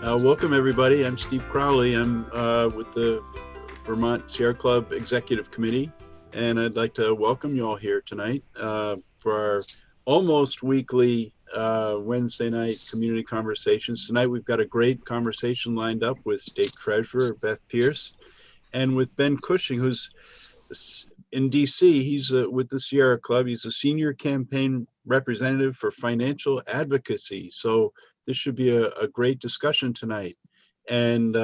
Welcome, everybody. I'm Steve Crowley. I'm with the Vermont Sierra Club Executive Committee, and I'd like to welcome you all here tonight for our almost weekly Wednesday night community conversations. Tonight, we've got a great conversation lined up with State Treasurer Beth Pearce and with Ben Cushing, who's in DC. He's with the Sierra Club. He's a senior campaign representative for financial advocacy. So this should be a great discussion tonight. And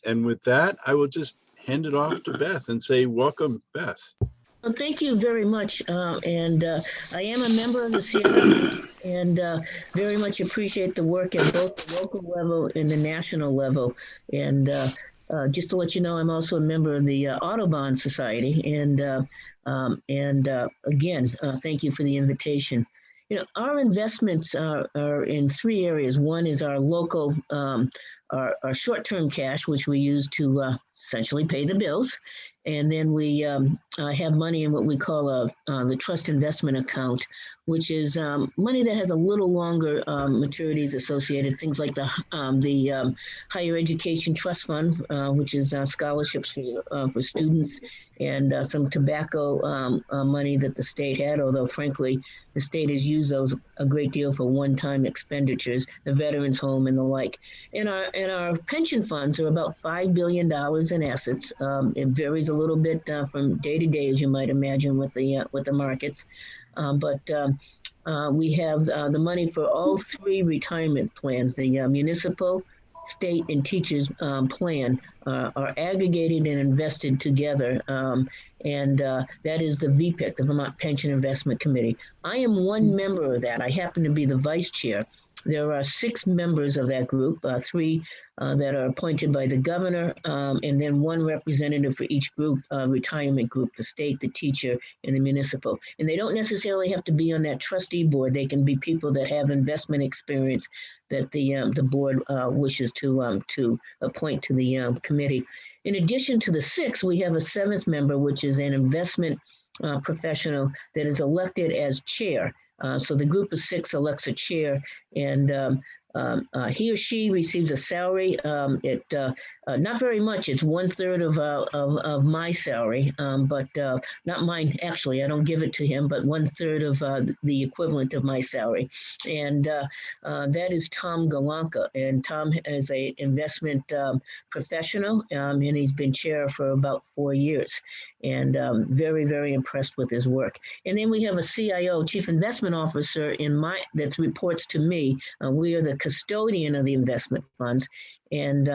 with that, I will just hand it off to Beth and say, welcome, Beth. Well, thank you very much. I am a member of the Sierra and very much appreciate the work at both the local level and the national level. And just to let you know, I'm also a member of the Audubon Society. Again, thank you for the invitation. You know, our investments are in three areas. One is our local, our short-term cash, which we use to essentially pay the bills. And then we have money in what we call the trust investment account, which is money that has a little longer maturities associated, things like the higher education trust fund, which is scholarships for students, and some tobacco money that the state had, although frankly, the state has used those a great deal for one-time expenditures, the Veterans Home and the like. And our pension funds are about $5 billion in assets. It varies a little bit from day to day, as you might imagine, with the markets. But we have the money for all three retirement plans, the municipal, state, and teachers plan are aggregated and invested together. And that is the VPIC, the Vermont Pension Investment Committee. I am one member of that. I happen to be the vice chair. There are 6 members of that group, 3 that are appointed by the governor, and then 1 representative for each group, retirement group, the state, the teacher, and the municipal. And they don't necessarily have to be on that trustee board. They can be people that have investment experience that the board wishes to appoint to the committee. In addition to the 6, we have a 7th member, which is an investment professional that is elected as chair. So the group of 6 elects a chair, and he or she receives a salary. Not very much. It's 1/3 of my salary, but not mine. Actually, I don't give it to him, but 1/3 of the equivalent of my salary, and that is Tom Galanka. And Tom is a investment professional, and he's been chair for about 4 years, and very, very impressed with his work. And then we have a CIO, Chief Investment Officer, that reports to me. We are the custodian of the investment funds, and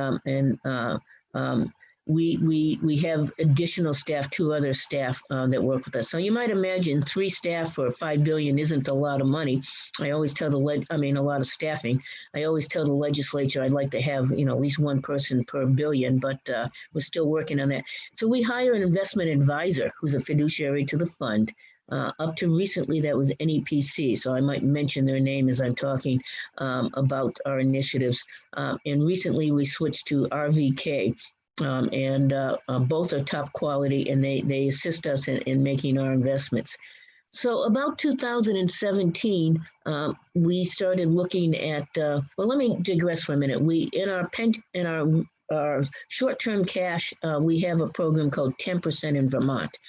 we have additional staff, 2 other staff that work with us. So you might imagine 3 staff for $5 billion isn't a lot of money. I always tell a lot of staffing. I always tell the legislature I'd like to have at least 1 person per billion, but we're still working on that. So we hire an investment advisor who's a fiduciary to the fund. Up to recently, that was NEPC, so I might mention their name as I'm talking about our initiatives. And recently, we switched to RVK, and both are top quality, and they assist us in making our investments. So about 2017, we started looking at. Well, let me digress for a minute. Our short-term cash, we have a program called 10% in Vermont.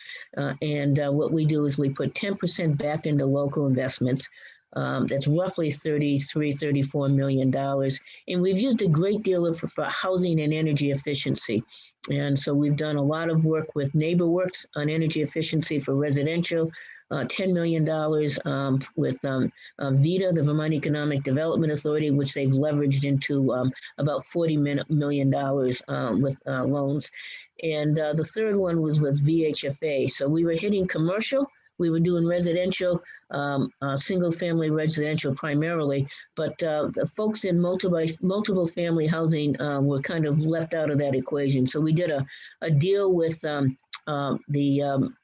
And what we do is we put 10% back into local investments. That's roughly $34 million. And we've used a great deal for housing and energy efficiency. And so we've done a lot of work with NeighborWorks on energy efficiency for residential, $10 million with VEDA, the Vermont Economic Development Authority, which they've leveraged into about $40 million with loans. And the third one was with VHFA. So we were hitting commercial. We were doing residential, single-family residential primarily, but the folks in multiple family housing were kind of left out of that equation. So we did a deal with the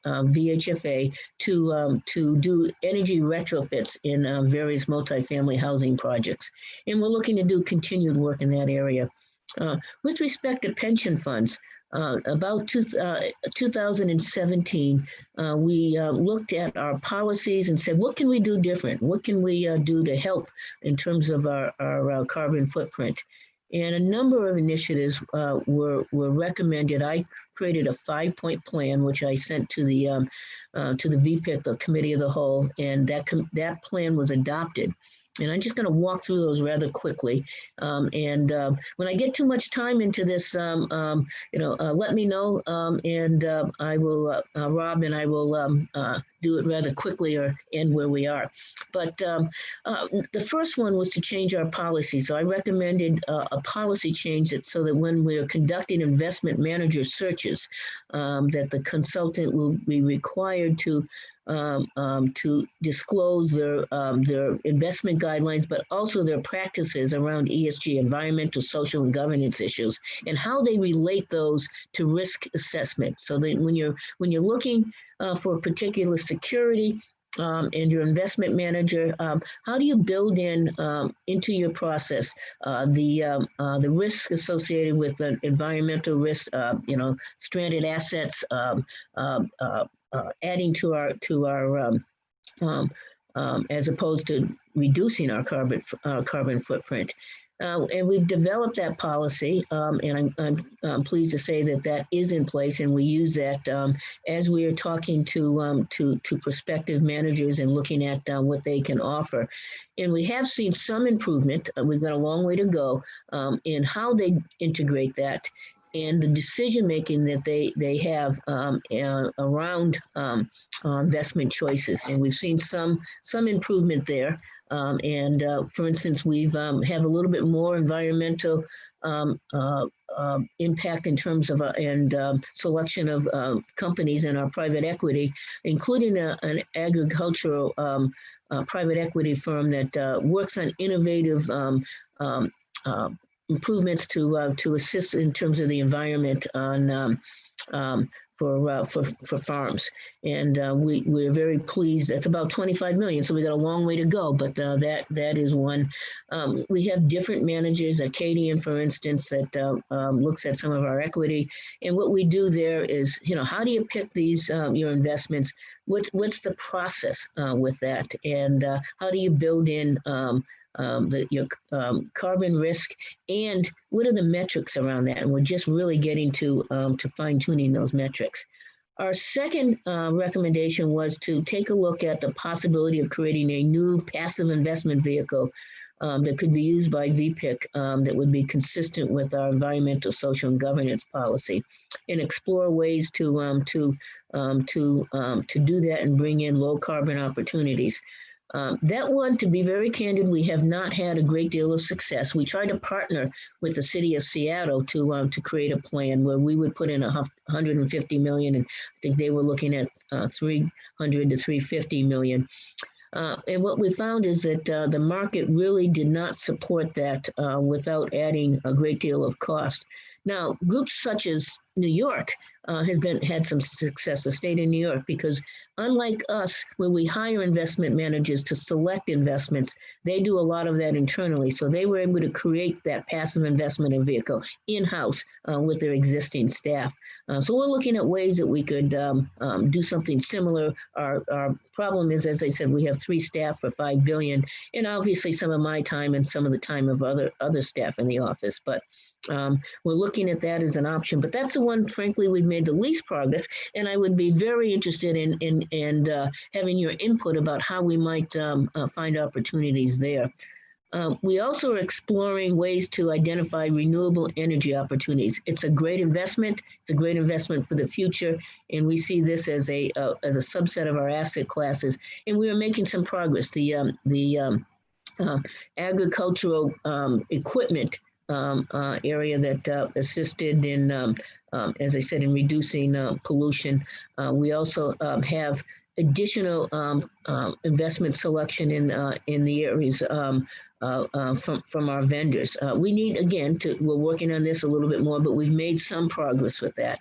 VHFA to do energy retrofits in various multifamily housing projects, and we're looking to do continued work in that area. With respect to pension funds, about 2017, we looked at our policies and said, what can we do different? What can we do to help in terms of our carbon footprint? And a number of initiatives were recommended. I created a 5-point plan, which I sent to the VPIC, the Committee of the Whole, and that plan was adopted. And I'm just going to walk through those rather quickly. When I get too much time into this, let me know, and I will, Rob, and I will do it rather quickly or end where we are. But the first one was to change our policy. So I recommended a policy change so that when we're conducting investment manager searches, that the consultant will be required to disclose their investment guidelines, but also their practices around ESG, environmental, social, and governance issues, and how they relate those to risk assessment. So that when you're looking for a particular security and your investment manager, how do you build into your process the risks associated with the environmental risk, stranded assets, adding to our as opposed to reducing our carbon footprint. And we've developed that policy, and I'm pleased to say that is in place, and we use that as we are talking to prospective managers and looking at what they can offer. And we have seen some improvement. We've got a long way to go in how they integrate that and the decision making that they have around investment choices. And we've seen some improvement there. For instance, we've have a little bit more environmental impact in terms of selection of companies in our private equity, including an agricultural private equity firm that works on innovative improvements to assist in terms of the environment for farms. And we're very pleased. That's about 25 million, so we got a long way to go, but that is one. We have different managers, Acadian, for instance, that looks at some of our equity. And what we do there is, how do you pick these, your investments? What's the process with that? And how do you build in your carbon risk, and what are the metrics around that? And we're just really getting to fine tuning those metrics. Our second recommendation was to take a look at the possibility of creating a new passive investment vehicle that could be used by VPIC that would be consistent with our environmental, social, and governance policy, and explore ways to do that and bring in low carbon opportunities. That one, to be very candid, we have not had a great deal of success. We tried to partner with the city of Seattle to create a plan where we would put in 150 million, and I think they were looking at 300 to 350 million. And what we found is that the market really did not support that without adding a great deal of cost. Now, groups such as New York had some success, the state of New York, because unlike us, where we hire investment managers to select investments, they do a lot of that internally. So they were able to create that passive investment vehicle in-house with their existing staff. So we're looking at ways that we could do something similar. Our problem is, as I said, we have 3 staff for $5 billion, and obviously some of my time and some of the time of other staff in the office. But we're looking at that as an option, but that's the one, frankly, we've made the least progress. And I would be very interested in having your input about how we might find opportunities there. We also are exploring ways to identify renewable energy opportunities. It's a great investment. It's a great investment for the future, and we see this as a subset of our asset classes. And we are making some progress. The agricultural equipment area that assisted in, as I said, in reducing pollution. We also have additional investment selection in the areas from our vendors. We need, again, we're working on this a little bit more, but we've made some progress with that.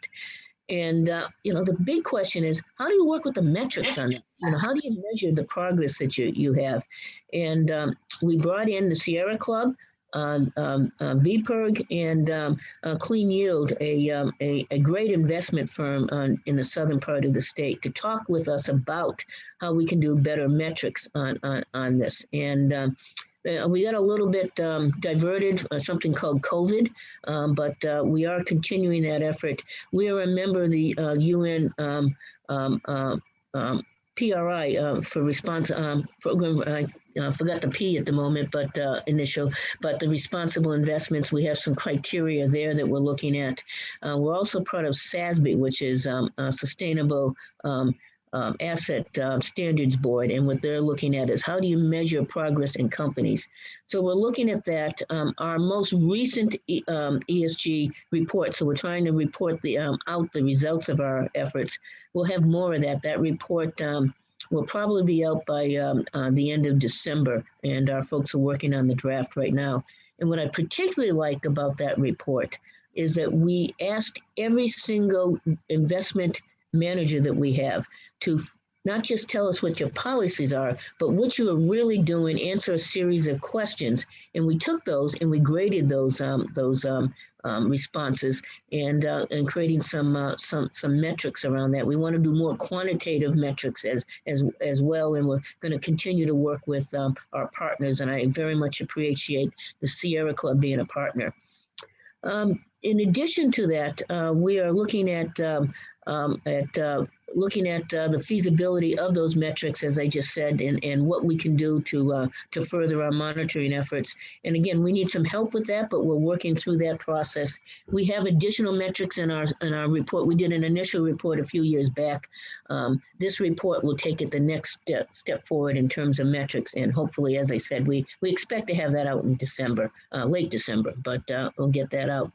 And, the big question is, how do you work with the metrics on it? How do you measure the progress that you have? And we brought in the Sierra Club, VPIRG, and Clean Yield, a great investment firm in the southern part of the state, to talk with us about how we can do better metrics on this. And We got a little bit diverted, something called COVID, but we are continuing that effort. We are a member of the UN um, PRI for response program. I forgot the P at the moment, but initial. But the responsible investments, we have some criteria there that we're looking at. We're also part of SASB, which is Sustainable Asset Standards Board, and what they're looking at is how do you measure progress in companies. So we're looking at that. Our most recent ESG report, so we're trying to report out the results of our efforts. We'll have more of that. That report will probably be out by the end of December, and our folks are working on the draft right now. And what I particularly like about that report is that we asked every single investment manager that we have to not just tell us what your policies are, but what you are really doing, answer a series of questions. And we took those and we graded those responses and creating some metrics around that. We want to do more quantitative metrics as well, and we're going to continue to work with our partners. And I very much appreciate the Sierra Club being a partner. In addition to that, we are looking at the feasibility of those metrics, as I just said, and what we can do to further our monitoring efforts. And again, we need some help with that, but we're working through that process. We have additional metrics in our report. We did an initial report a few years back. This report will take it the next step forward in terms of metrics, and hopefully, as I said, we expect to have that out in December, late December, but we'll get that out.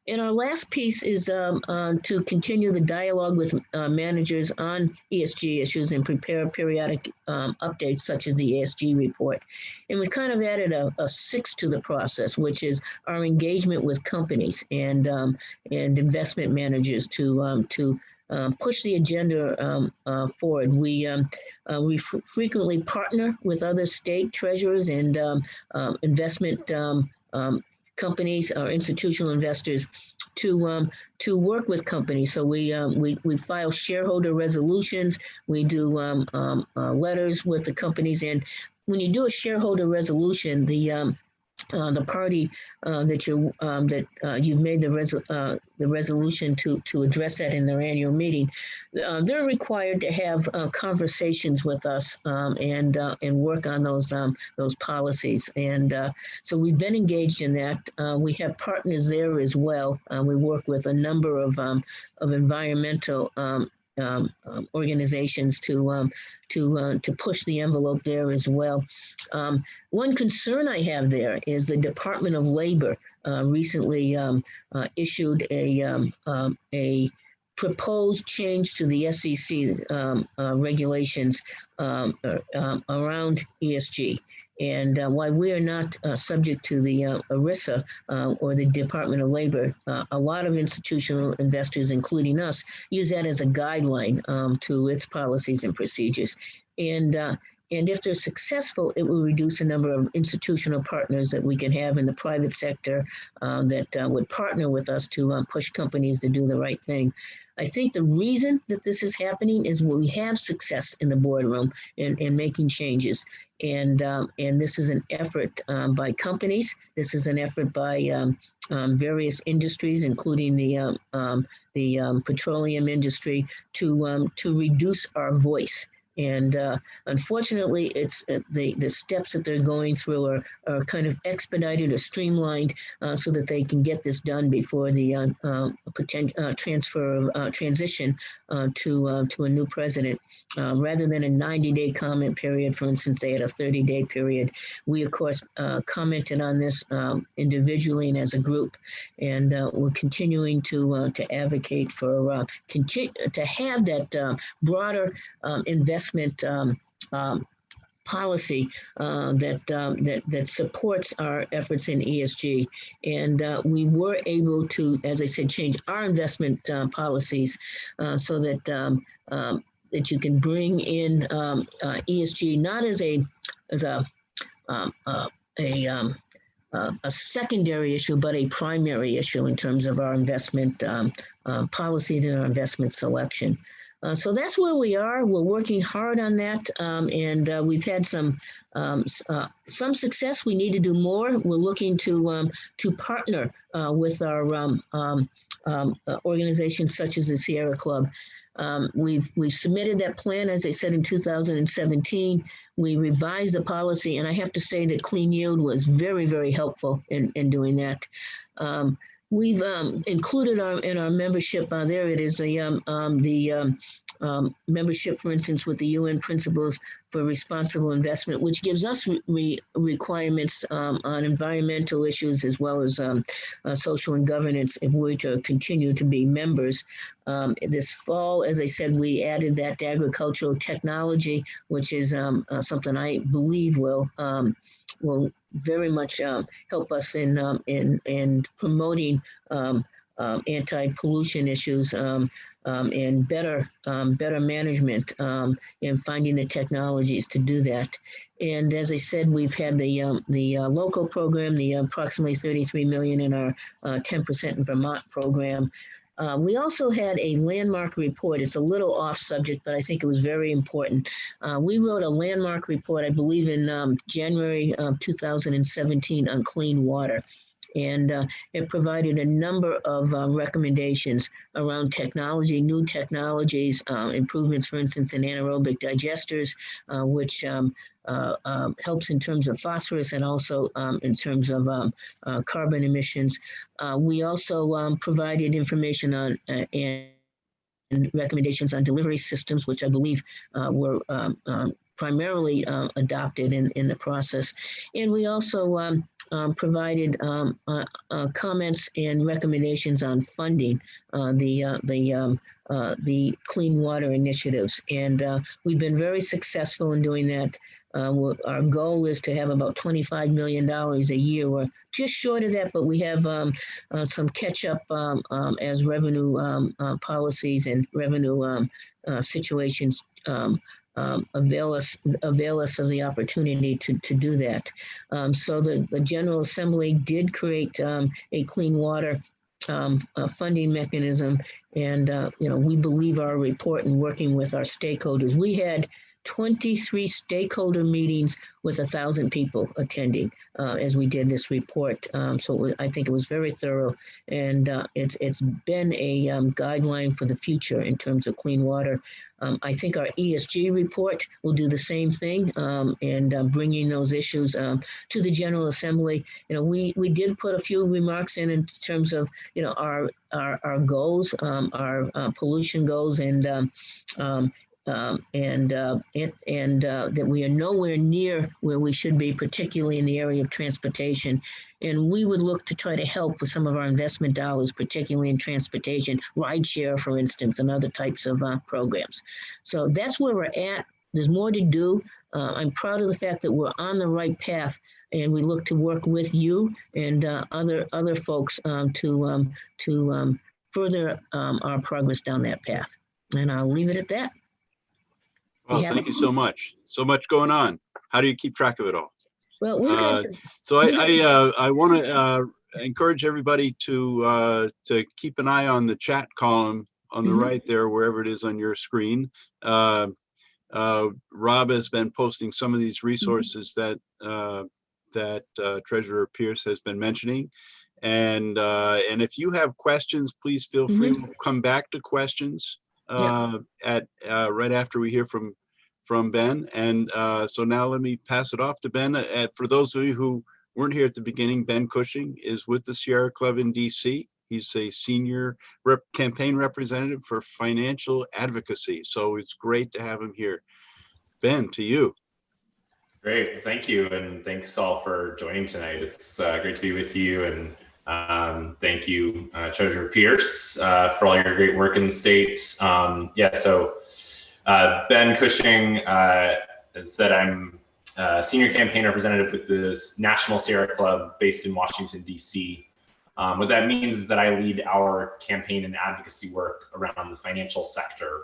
And our last piece is to continue the dialogue with managers on ESG issues and prepare periodic updates such as the ESG report. And we kind of added a sixth to the process, which is our engagement with companies and investment managers to push the agenda forward. We frequently partner with other state treasurers and investment companies or institutional investors to work with companies. So we file shareholder resolutions. We do letters with the companies, and when you do a shareholder resolution, the party that you've made the resolution to address that in their annual meeting, they're required to have conversations with us and work on those policies. And so we've been engaged in that. We have partners there as well. We work with a number of environmental organizations to push the envelope there as well. One concern I have there is the Department of Labor recently issued a proposed change to the SEC regulations around ESG. And while we are not subject to the ERISA or the Department of Labor, a lot of institutional investors, including us, use that as a guideline to its policies and procedures. And if they're successful, it will reduce the number of institutional partners that we can have in the private sector that would partner with us to push companies to do the right thing. I think the reason that this is happening is when we have success in the boardroom in making changes. And this is an effort by companies. This is an effort by various industries, including the petroleum industry, to reduce our voice. And unfortunately, it's the steps that they're going through are kind of expedited or streamlined so that they can get this done before the transition to a new president. Rather than a 90-day comment period, for instance, they had a 30-day period. We, of course, commented on this individually and as a group, and we're continuing to advocate for to have that broader investment policy that supports our efforts in ESG. And we were able to, as I said, change our investment policies so that that you can bring in ESG not as a secondary issue, but a primary issue in terms of our investment policies and our investment selection. So that's where we are. We're working hard on that, and we've had some success. We need to do more. We're looking to partner with our organizations such as the Sierra Club. We've submitted that plan, as I said, in 2017. We revised the policy, and I have to say that Clean Yield was very, very helpful in doing that. We've included in our membership, there it is, the membership, for instance, with the UN Principles for Responsible Investment, which gives us requirements on environmental issues as well as social and governance if we're to continue to be members. This fall, as I said, we added that agricultural technology, which is something I believe will very much help us in promoting anti-pollution issues and better management and finding the technologies to do that. And as I said, we've had the local program, the approximately 33 million in our 10% in Vermont program. We also had a landmark report. It's a little off subject, but I think it was very important. We wrote a landmark report, I believe in January of 2017 on clean water. And it provided a number of recommendations around technology, new technologies, improvements, for instance, in anaerobic digesters, which helps in terms of phosphorus and also in terms of carbon emissions. We also provided information on and recommendations on delivery systems, which I believe were primarily adopted in the process. And we also provided comments and recommendations on funding the clean water initiatives. And we've been very successful in doing that. Our goal is to have about $25 million a year. We're just short of that, but we have some catch up as revenue policies and revenue situations avail us of the opportunity to do that. So the General Assembly did create a clean water funding mechanism, and we believe our report and working with our stakeholders. We had 23 stakeholder meetings with 1,000 people attending as we did this report. So I think it was very thorough, and it's been a guideline for the future in terms of clean water. I think our ESG report will do the same thing, and bringing those issues to the General Assembly. We did put a few remarks in terms of our goals, our pollution goals, and that we are nowhere near where we should be, particularly in the area of transportation. And we would look to try to help with some of our investment dollars, particularly in transportation, rideshare, for instance, and other types of programs. So that's where we're at. There's more to do. I'm proud of the fact that we're on the right path, and we look to work with you and other folks to further our progress down that path. And I'll leave it at that. Well, thank you so much. So much going on. How do you keep track of it all? Well, so I want to encourage everybody to keep an eye on the chat column on the right there, wherever it is on your screen. Rob has been posting some of these resources that Treasurer Pearce has been mentioning. And if you have questions, please feel free to come back to questions right after we hear from Ben. And so now let me pass it off to Ben. For those of you who weren't here at the beginning, Ben Cushing is with the Sierra Club in DC. He's a senior campaign representative for financial advocacy. So it's great to have him here. Ben, to you. Great, thank you. And thanks all for joining tonight. It's great to be with you. And thank you, Treasurer Pearce, for all your great work in the state. So Ben Cushing, as said, I'm a senior campaign representative with the National Sierra Club based in Washington, D.C. What that means is that I lead our campaign and advocacy work around the financial sector.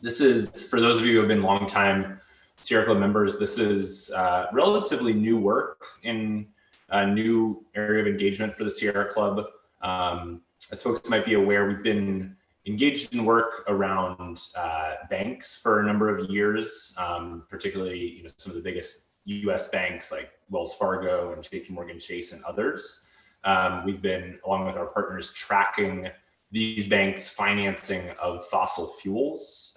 This is, for those of you who have been longtime Sierra Club members, this is relatively new work in a new area of engagement for the Sierra Club. As folks might be aware, we've been engaged in work around banks for a number of years, particularly some of the biggest U.S. banks like Wells Fargo and JP Morgan Chase and others. We've been, along with our partners, tracking these banks' financing of fossil fuels.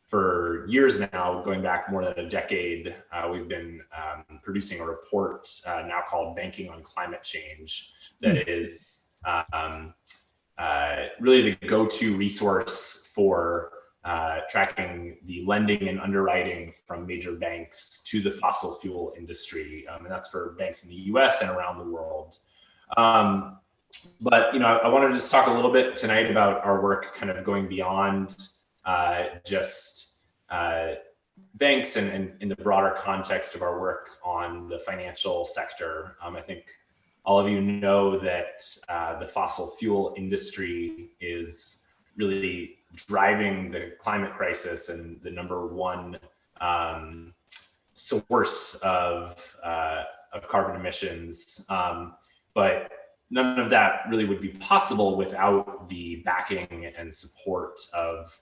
For years now, going back more than a decade, we've been producing a report now called Banking on Climate Change that is really the go-to resource for tracking the lending and underwriting from major banks to the fossil fuel industry. And that's for banks in the US and around the world. But I want to just talk a little bit tonight about our work kind of going beyond just banks and in the broader context of our work on the financial sector. I think all of you know that the fossil fuel industry is really driving the climate crisis and the number one source of carbon emissions. But none of that really would be possible without the backing and support of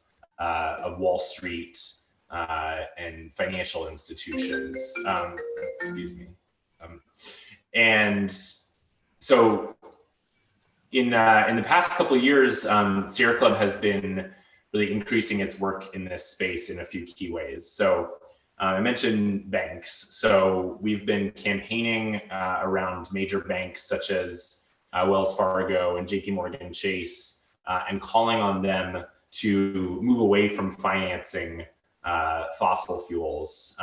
Wall Street and financial institutions. Excuse me. And so in the past couple of years, Sierra Club has been really increasing its work in this space in a few key ways. So I mentioned banks. So we've been campaigning around major banks such as Wells Fargo and JP Morgan Chase, and calling on them to move away from financing fossil fuels.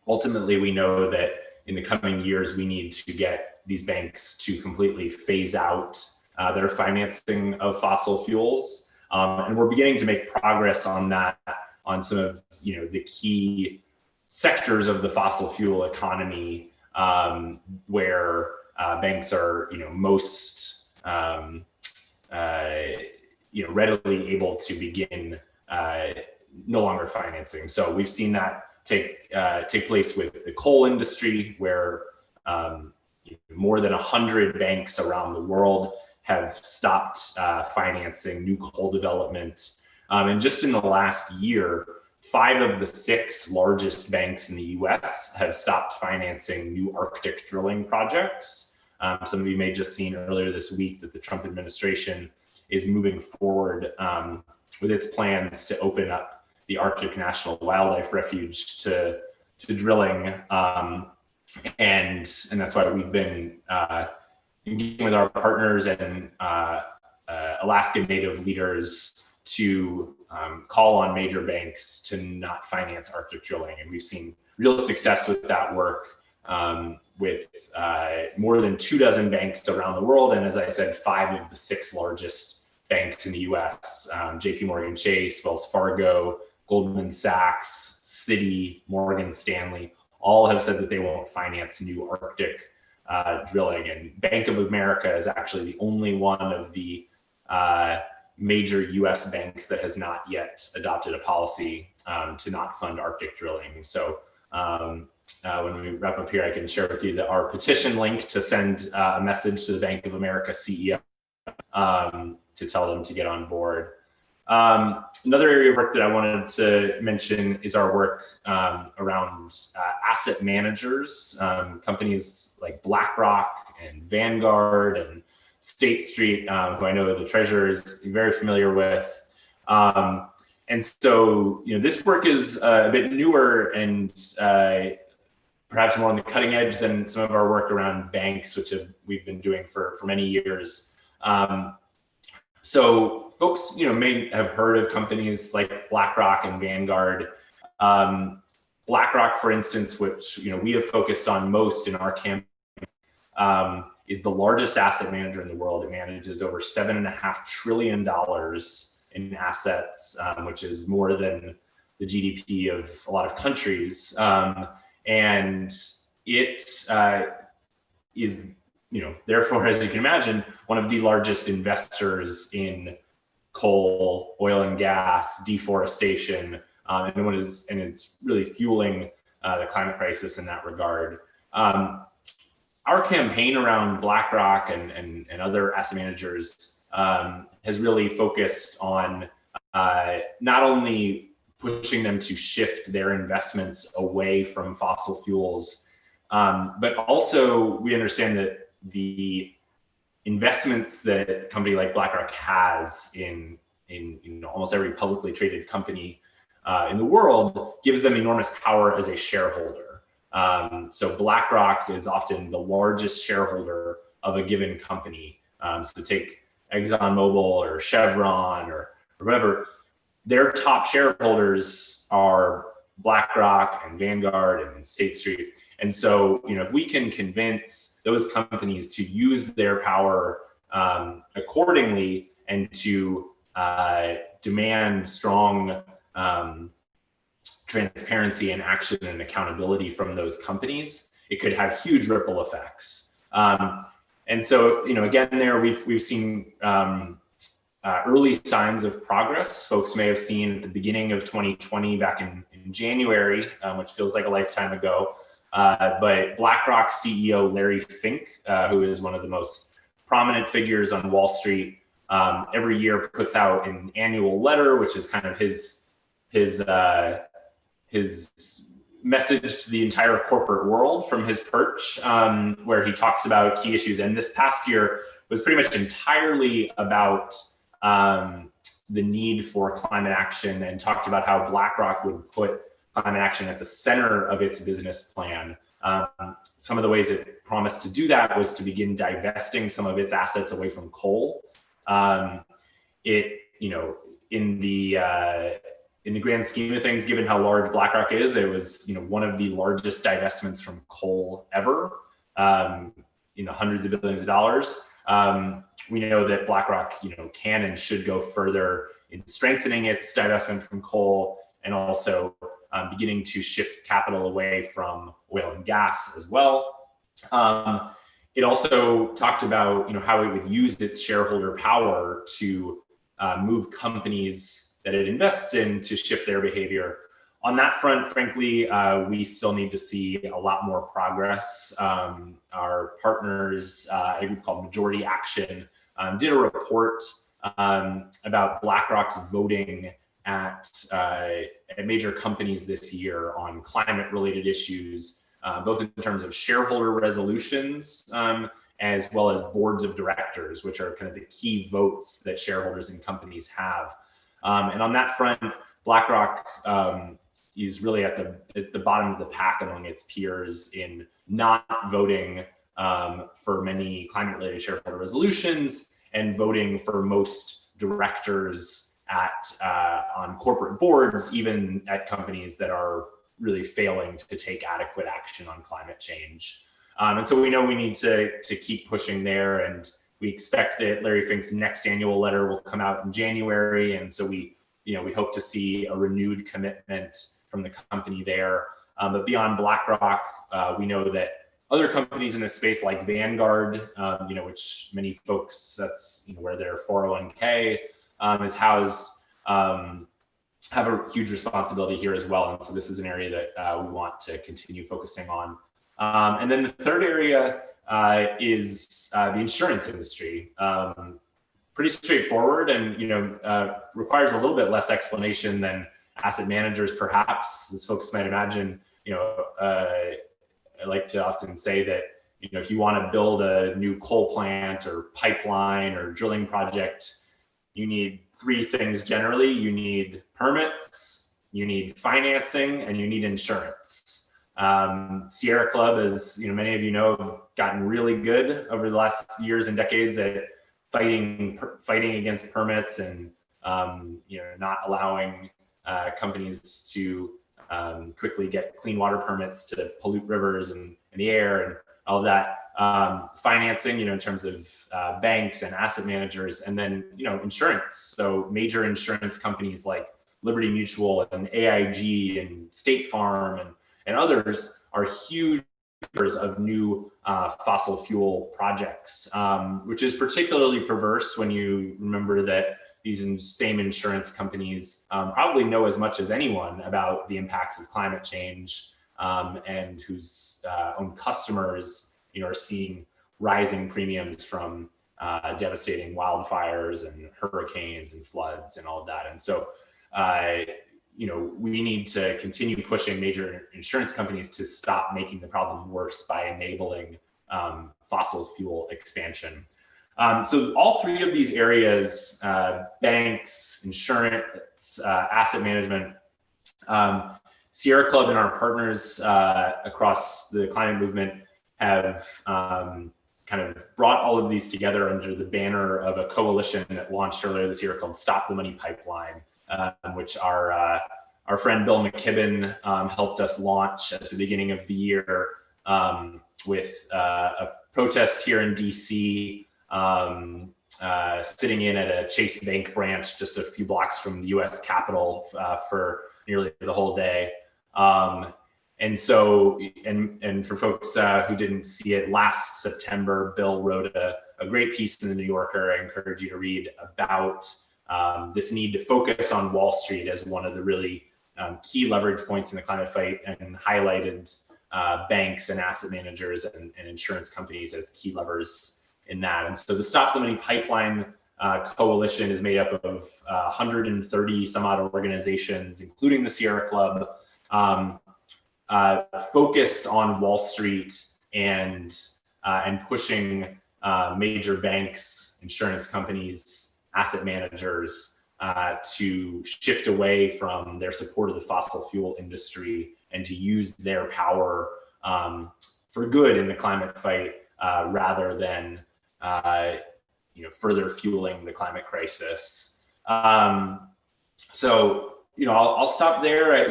Ultimately, we know that in the coming years, we need to get these banks to completely phase out their financing of fossil fuels. And we're beginning to make progress on that, on some of the key sectors of the fossil fuel economy where banks are most readily able to begin no longer financing. So we've seen that take place with the coal industry, where more than 100 banks around the world have stopped financing new coal development. And just in the last year, 5 of the 6 largest banks in the US have stopped financing new Arctic drilling projects. Some of you may have just seen earlier this week that the Trump administration is moving forward with its plans to open up the Arctic National Wildlife Refuge to drilling. And that's why we've been engaging with our partners and Alaska Native leaders to call on major banks to not finance Arctic drilling. And we've seen real success with that work with more than 24 banks around the world. And as I said, 5 of the 6 largest banks in the US, JP Morgan Chase, Wells Fargo, Goldman Sachs, Citi, Morgan Stanley, all have said that they won't finance new Arctic drilling. And Bank of America is actually the only one of the major US banks that has not yet adopted a policy to not fund Arctic drilling. So when we wrap up here, I can share with you that our petition link to send a message to the Bank of America CEO to tell them to get on board. Another area of work that I wanted to mention is our work around asset managers, companies like Blackrock and Vanguard and State Street, who I know the treasurer is very familiar with. And so, this work is a bit newer and perhaps more on the cutting edge than some of our work around banks, which we've been doing for many years. So folks, may have heard of companies like Blackrock and Vanguard. Blackrock, for instance, which we have focused on most in our campaign, is the largest asset manager in the world. It manages over $7.5 trillion in assets, which is more than the GDP of a lot of countries. And it is, therefore, as you can imagine, one of the largest investors in coal, oil and gas, deforestation, and is really fueling the climate crisis in that regard. Our campaign around BlackRock and other asset managers has really focused on not only pushing them to shift their investments away from fossil fuels, but also we understand that the investments that a company like BlackRock has in almost every publicly traded company in the world gives them enormous power as a shareholder. So BlackRock is often the largest shareholder of a given company. So take ExxonMobil or Chevron or whatever, their top shareholders are BlackRock and Vanguard and State Street. And so, if we can convince those companies to use their power accordingly and to demand strong transparency and action and accountability from those companies, it could have huge ripple effects. And so, again, there we've seen early signs of progress. Folks may have seen at the beginning of 2020, back in January, which feels like a lifetime ago, but BlackRock CEO Larry Fink, who is one of the most prominent figures on Wall Street, every year puts out an annual letter, which is kind of his message to the entire corporate world from his perch, where he talks about key issues. And this past year was pretty much entirely about the need for climate action, and talked about how BlackRock would put climate action at the center of its business plan. Some of the ways it promised to do that was to begin divesting some of its assets away from coal. In the grand scheme of things, given how large BlackRock is, it was one of the largest divestments from coal ever. Hundreds of billions of dollars. We know that BlackRock can and should go further in strengthening its divestment from coal, and also beginning to shift capital away from oil and gas as well. It also talked about how it would use its shareholder power to move companies that it invests in to shift their behavior. On that front, frankly, we still need to see a lot more progress. Our partners, a group called Majority Action, did a report about BlackRock's voting at major companies this year on climate-related issues, both in terms of shareholder resolutions as well as boards of directors, which are kind of the key votes that shareholders in companies have. And on that front, BlackRock is really at the bottom of the pack among its peers in not voting for many climate-related shareholder resolutions, and voting for most directors on corporate boards, even at companies that are really failing to take adequate action on climate change. And so we know we need to keep pushing there, and we expect that Larry Fink's next annual letter will come out in January, and so we hope to see a renewed commitment from the company there. But beyond BlackRock, we know that other companies in this space, like Vanguard, which many folks, that's where their 401k is housed, have a huge responsibility here as well. And so this is an area that we want to continue focusing on. And then the third area is the insurance industry. Pretty straightforward, and requires a little bit less explanation than asset managers, perhaps, as folks might imagine. I like to often say that if you want to build a new coal plant or pipeline or drilling project, you need three things generally. You need permits, you need financing, and you need insurance. Sierra Club, as many of you know, have gotten really good over the last years and decades at fighting against permits and not allowing companies to quickly get clean water permits to pollute rivers and the air and all of that. Financing, in terms of banks and asset managers, and then insurance. So major insurance companies like Liberty Mutual and AIG and State Farm and others are huge numbers of new fossil fuel projects, which is particularly perverse when you remember that these same insurance companies probably know as much as anyone about the impacts of climate change, and whose own customers are seeing rising premiums from devastating wildfires and hurricanes and floods and all of that. And so, we need to continue pushing major insurance companies to stop making the problem worse by enabling fossil fuel expansion. So all three of these areas, banks, insurance, asset management, Sierra Club and our partners across the climate movement have kind of brought all of these together under the banner of a coalition that launched earlier this year called Stop the Money Pipeline, which our friend Bill McKibben helped us launch at the beginning of the year with a protest here in DC, sitting in at a Chase Bank branch just a few blocks from the US Capitol for nearly the whole day. And so, and for folks who didn't see it, last September, Bill wrote a great piece in the New Yorker I encourage you to read about this need to focus on Wall Street as one of the really key leverage points in the climate fight, and highlighted banks and asset managers and insurance companies as key levers in that. And so the Stop the Money Pipeline coalition is made up of 130 some odd organizations, including the Sierra Club, focused on Wall Street and pushing major banks, insurance companies, asset managers to shift away from their support of the fossil fuel industry and to use their power for good in the climate fight, rather than further fueling the climate crisis. So I'll stop there. I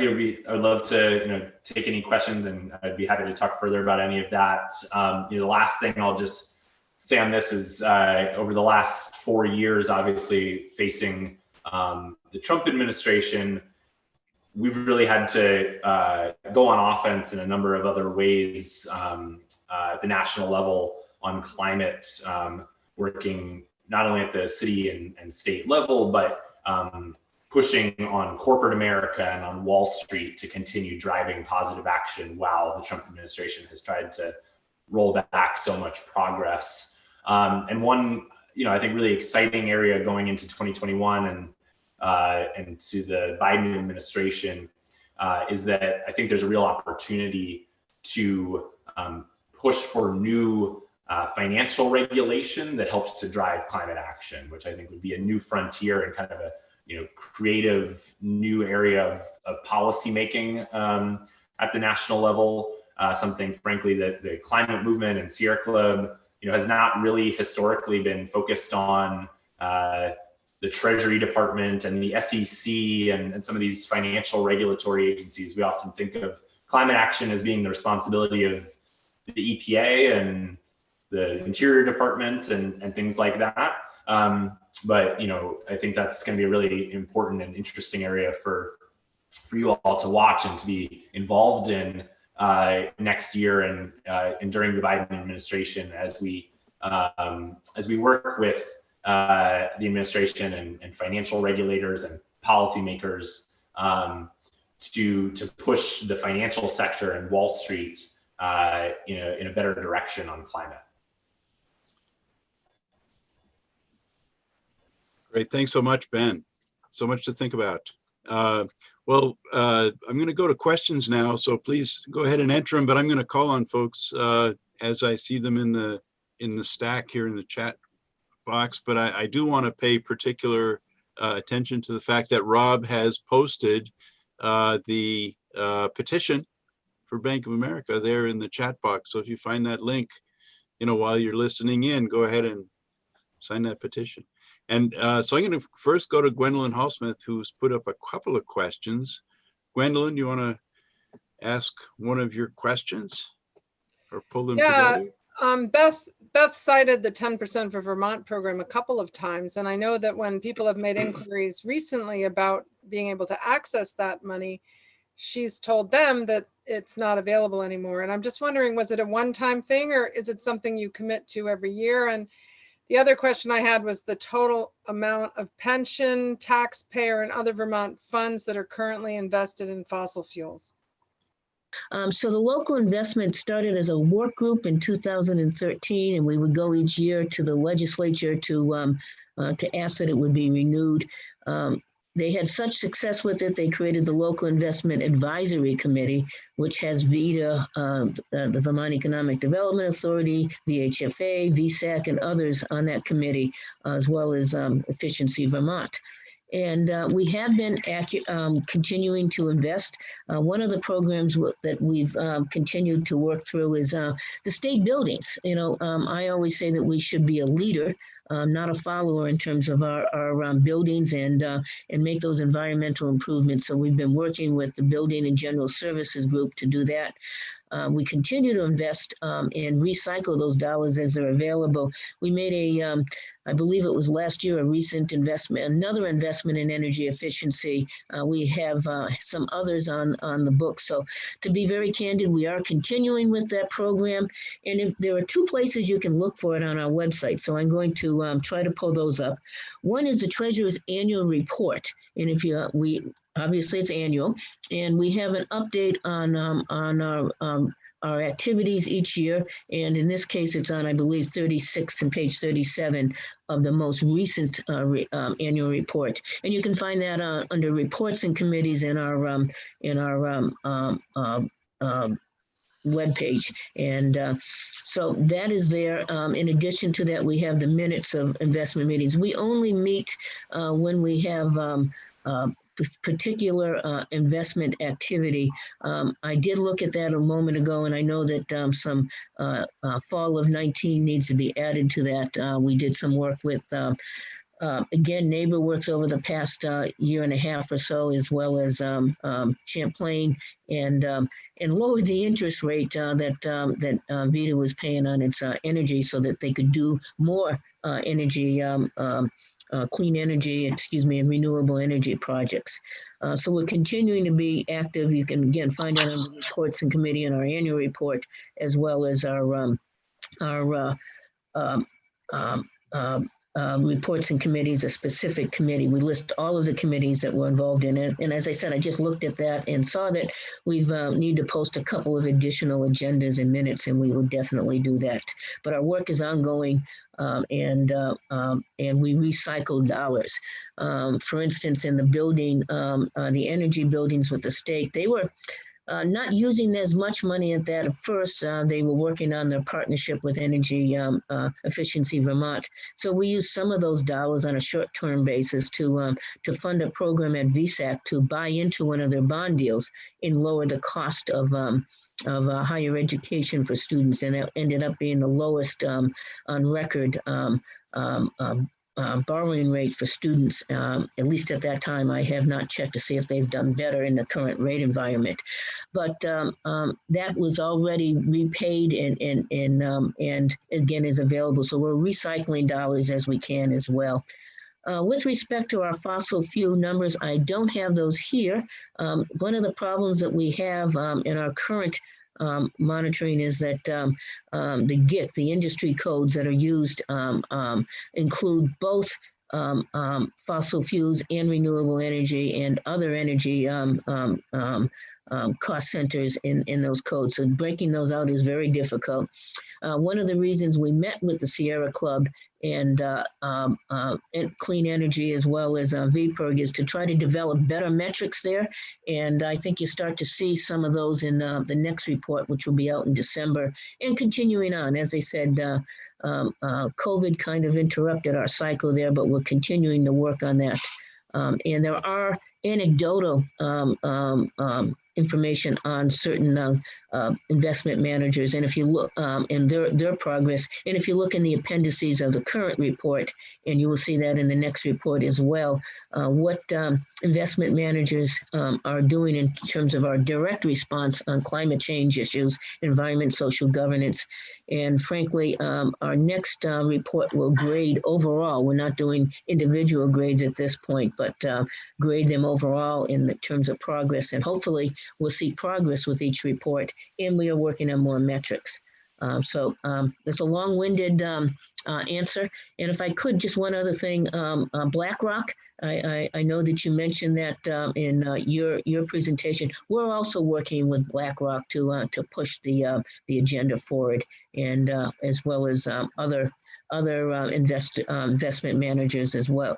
would love to take any questions, and I'd be happy to talk further about any of that. The last thing I'll just say on this is over the last 4 years, obviously facing the Trump administration, we've really had to go on offense in a number of other ways at the national level on climate, working not only at the city and state level, but pushing on corporate America and on Wall Street to continue driving positive action while the Trump administration has tried to roll back so much progress. And one, I think really exciting area going into 2021 and to the Biden administration is that I think there's a real opportunity to push for new financial regulation that helps to drive climate action, which I think would be a new frontier and kind of a creative new area of policy making at the national level. Something, frankly, that the climate movement and Sierra Club, has not really historically been focused on. The Treasury Department and the SEC and some of these financial regulatory agencies, we often think of climate action as being the responsibility of the EPA and the Interior Department and things like that. But I think that's going to be a really important and interesting area for you all to watch and to be involved in next year and during the Biden administration as we work with the administration and financial regulators and policymakers to push the financial sector and Wall Street in a better direction on climate. Great. Thanks so much, Ben. So much to think about. I'm going to go to questions now, so please go ahead and enter them, but I'm going to call on folks as I see them in the stack here in the chat box. But I do want to pay particular attention to the fact that Rob has posted the petition for Bank of America there in the chat box. So if you find that link, while you're listening in, go ahead and sign that petition. And so I'm going to first go to Gwendolyn Hallsmith, who's put up a couple of questions. Gwendolyn, you want to ask one of your questions or pull them together? Beth cited the 10% for Vermont program a couple of times. And I know that when people have made inquiries recently about being able to access that money, she's told them that it's not available anymore. And I'm just wondering, was it a one-time thing or is it something you commit to every year? And the other question I had was the total amount of pension, taxpayer, and other Vermont funds that are currently invested in fossil fuels. So the local investment started as a work group in 2013, and we would go each year to the legislature to ask that it would be renewed. They had such success with it, they created the Local Investment Advisory Committee, which has VEDA, the Vermont Economic Development Authority, VHFA, VSAC, and others on that committee, as well as Efficiency Vermont. And we have been continuing to invest. One of the programs that we've continued to work through is the state buildings. You know, I always say that we should be a leader, not a follower in terms of our buildings and make those environmental improvements. So we've been working with the Building and General Services Group to do that. We continue to invest and recycle those dollars as they're available. We made I believe it was last year, a recent investment, another investment in energy efficiency. We have some others on the book. So to be very candid, we are continuing with that program. And if there are two places you can look for it on our website. So I'm going to try to pull those up. One is the Treasurer's Annual Report. And if obviously it's annual, and we have an update on our activities each year. And in this case, it's on, I believe, 36 and page 37 of the most recent annual report. And you can find that under reports and committees in our webpage. And so that is there. In addition to that, we have the minutes of investment meetings. We only meet when we have this particular investment activity. I did look at that a moment ago, and I know that some fall of 19 needs to be added to that. We did some work with, again, Neighbor Works over the past year and a half or so, as well as Champlain, and lowered the interest rate that VEDA was paying on its energy so that they could do more energy clean energy, and renewable energy projects. So we're continuing to be active. You can, again, find out on the reports and committee in our annual report, as well as our reports and committees, a specific committee. We list all of the committees that were involved in it. And as I said, I just looked at that and saw that we need to post a couple of additional agendas and minutes, and we will definitely do that. But our work is ongoing. And we recycle dollars. For instance, in the building, the energy buildings with the state, they were not using as much money at that at first. They were working on their partnership with Energy Efficiency Vermont. So we used some of those dollars on a short-term basis to fund a program at VSAC to buy into one of their bond deals and lower the cost of higher education for students, and that ended up being the lowest on record borrowing rate for students. At least at that time, I have not checked to see if they've done better in the current rate environment. But that was already repaid and again is available. So we're recycling dollars as we can as well. With respect to our fossil fuel numbers, I don't have those here. One of the problems that we have in our current monitoring is that the GIC, the industry codes that are used, include both fossil fuels and renewable energy and other energy cost centers in those codes. So breaking those out is very difficult. One of the reasons we met with the Sierra Club and Clean Energy, as well as VPIRG, is to try to develop better metrics there. And I think you start to see some of those in the next report, which will be out in December. And continuing on, as I said, COVID kind of interrupted our cycle there, but we're continuing to work on that. And there are anecdotal information on certain investment managers, and if you look in their progress, and if you look in the appendices of the current report, and you will see that in the next report as well, what investment managers are doing in terms of our direct response on climate change issues, environment, social governance. And frankly, our next report will grade overall. We're not doing individual grades at this point, but grade them overall in the terms of progress. And hopefully we'll see progress with each report, and we are working on more metrics. That's a long-winded answer. And if I could, just one other thing, Blackrock, I know that you mentioned that in your presentation. We're also working with Blackrock to push the agenda forward, and as well as other investment managers as well,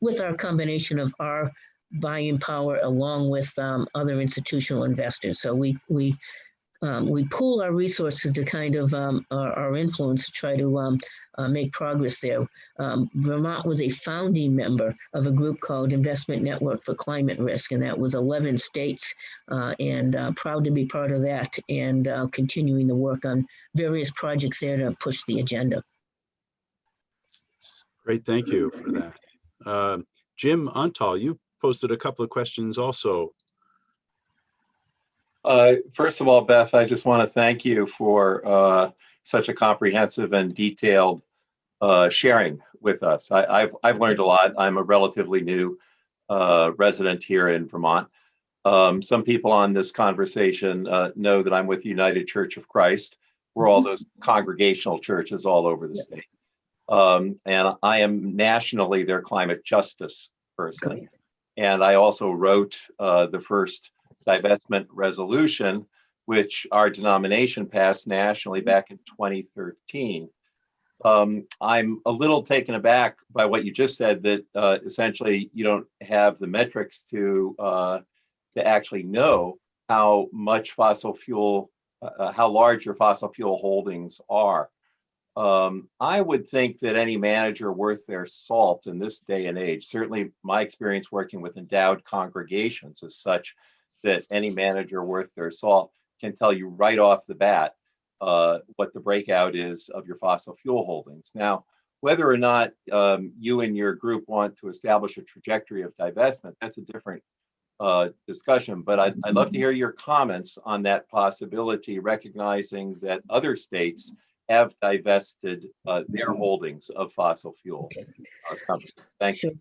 with our combination of our buying power along with other institutional investors. So we pool our resources to kind of our influence to try to make progress there. Vermont was a founding member of a group called Investment Network for Climate Risk, and that was 11 states, and proud to be part of that, and continuing to work on various projects there to push the agenda. Great, thank you for that. Jim Ontal, you posted a couple of questions also. First of all, Beth, I just want to thank you for such a comprehensive and detailed sharing with us. I've learned a lot. I'm a relatively new resident here in Vermont. Some people on this conversation know that I'm with the United Church of Christ. We're all those congregational churches all over the state. And I am nationally their climate justice person. And I also wrote the first divestment resolution, which our denomination passed nationally back in 2013. I'm a little taken aback by what you just said, that essentially you don't have the metrics to actually know how much fossil fuel, how large your fossil fuel holdings are. I would think that any manager worth their salt in this day and age, certainly my experience working with endowed congregations is such that any manager worth their salt can tell you right off the bat what the breakout is of your fossil fuel holdings. Now, whether or not you and your group want to establish a trajectory of divestment, that's a different discussion, but I'd love to hear your comments on that possibility, recognizing that other states have divested their holdings of fossil fuel companies. Thank you.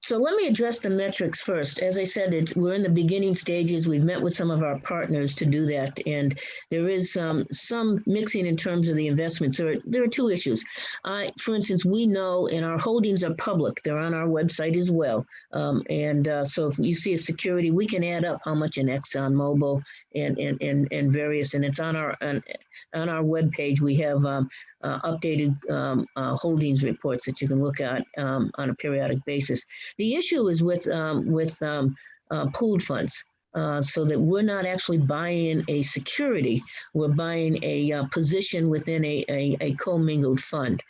So let me address the metrics first. As I said, we're in the beginning stages. We've met with some of our partners to do that, and there is some mixing in terms of the investments. There are two issues. For instance, we know, and our holdings are public. They're on our website as well. So if you see a security, we can add up how much in ExxonMobil and various, and it's on our webpage. We have updated holdings reports that you can look at on a periodic basis. The issue is with pooled funds, so that we're not actually buying a security, we're buying a position within a commingled fund.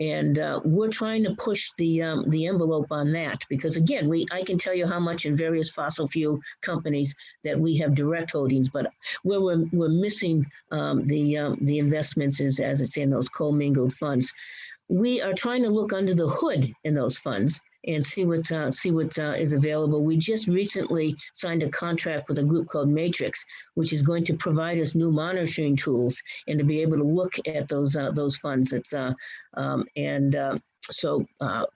And we're trying to push the envelope on that, because again, I can tell you how much in various fossil fuel companies that we have direct holdings, but where we're missing the investments is, as I say, in those commingled funds. We are trying to look under the hood in those funds and see what is available. We just recently signed a contract with a group called Matrix, which is going to provide us new monitoring tools and to be able to look at those funds. So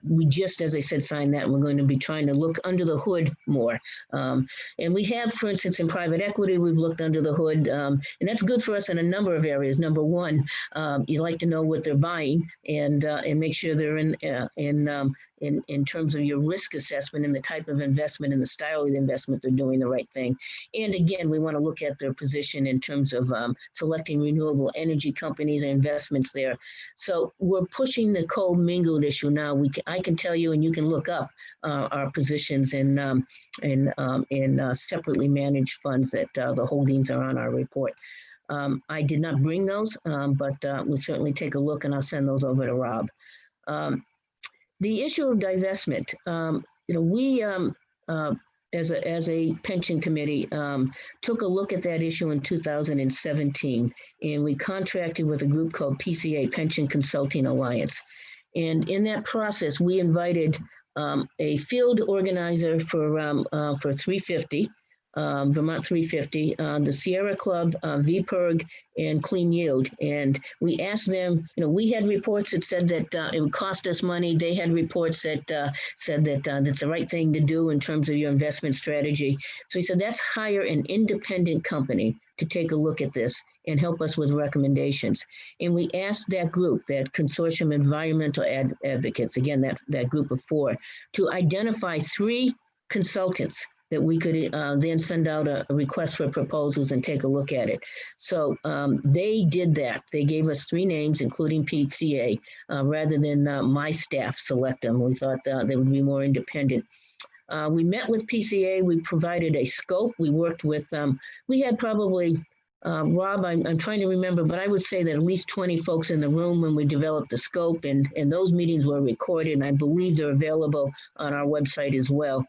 we just, as I said, signed that, and we're going to be trying to look under the hood more. And we have, for instance, in private equity, we've looked under the hood, and that's good for us in a number of areas. Number one, you like to know what they're buying and make sure they're in terms of your risk assessment and the type of investment and the style of the investment, they're doing the right thing. And again, we want to look at their position in terms of selecting renewable energy companies and investments there. So we're pushing the co-mingled issue now. I can tell you, and you can look up our positions in separately managed funds that the holdings are on our report. I did not bring those, but we'll certainly take a look, and I'll send those over to Rob. The issue of divestment, we as a pension committee took a look at that issue in 2017, and we contracted with a group called PCA, Pension Consulting Alliance. And in that process, we invited a field organizer for 350, Vermont 350, the Sierra Club, VPIRG, and Clean Yield. And we asked them, we had reports that said that it would cost us money. They had reports that said that that's the right thing to do in terms of your investment strategy. So he said, let's hire an independent company to take a look at this and help us with recommendations. And we asked that group, that Consortium Environmental Advocates, again, that group of 4, to identify 3 consultants that we could then send out a request for proposals and take a look at it. So they did that. They gave us 3 names, including PCA, rather than my staff select them. We thought they would be more independent. We met with PCA. We provided a scope. We worked with, we had probably, Rob, I'm trying to remember, but I would say that at least 20 folks in the room when we developed the scope, and those meetings were recorded, and I believe they're available on our website as well.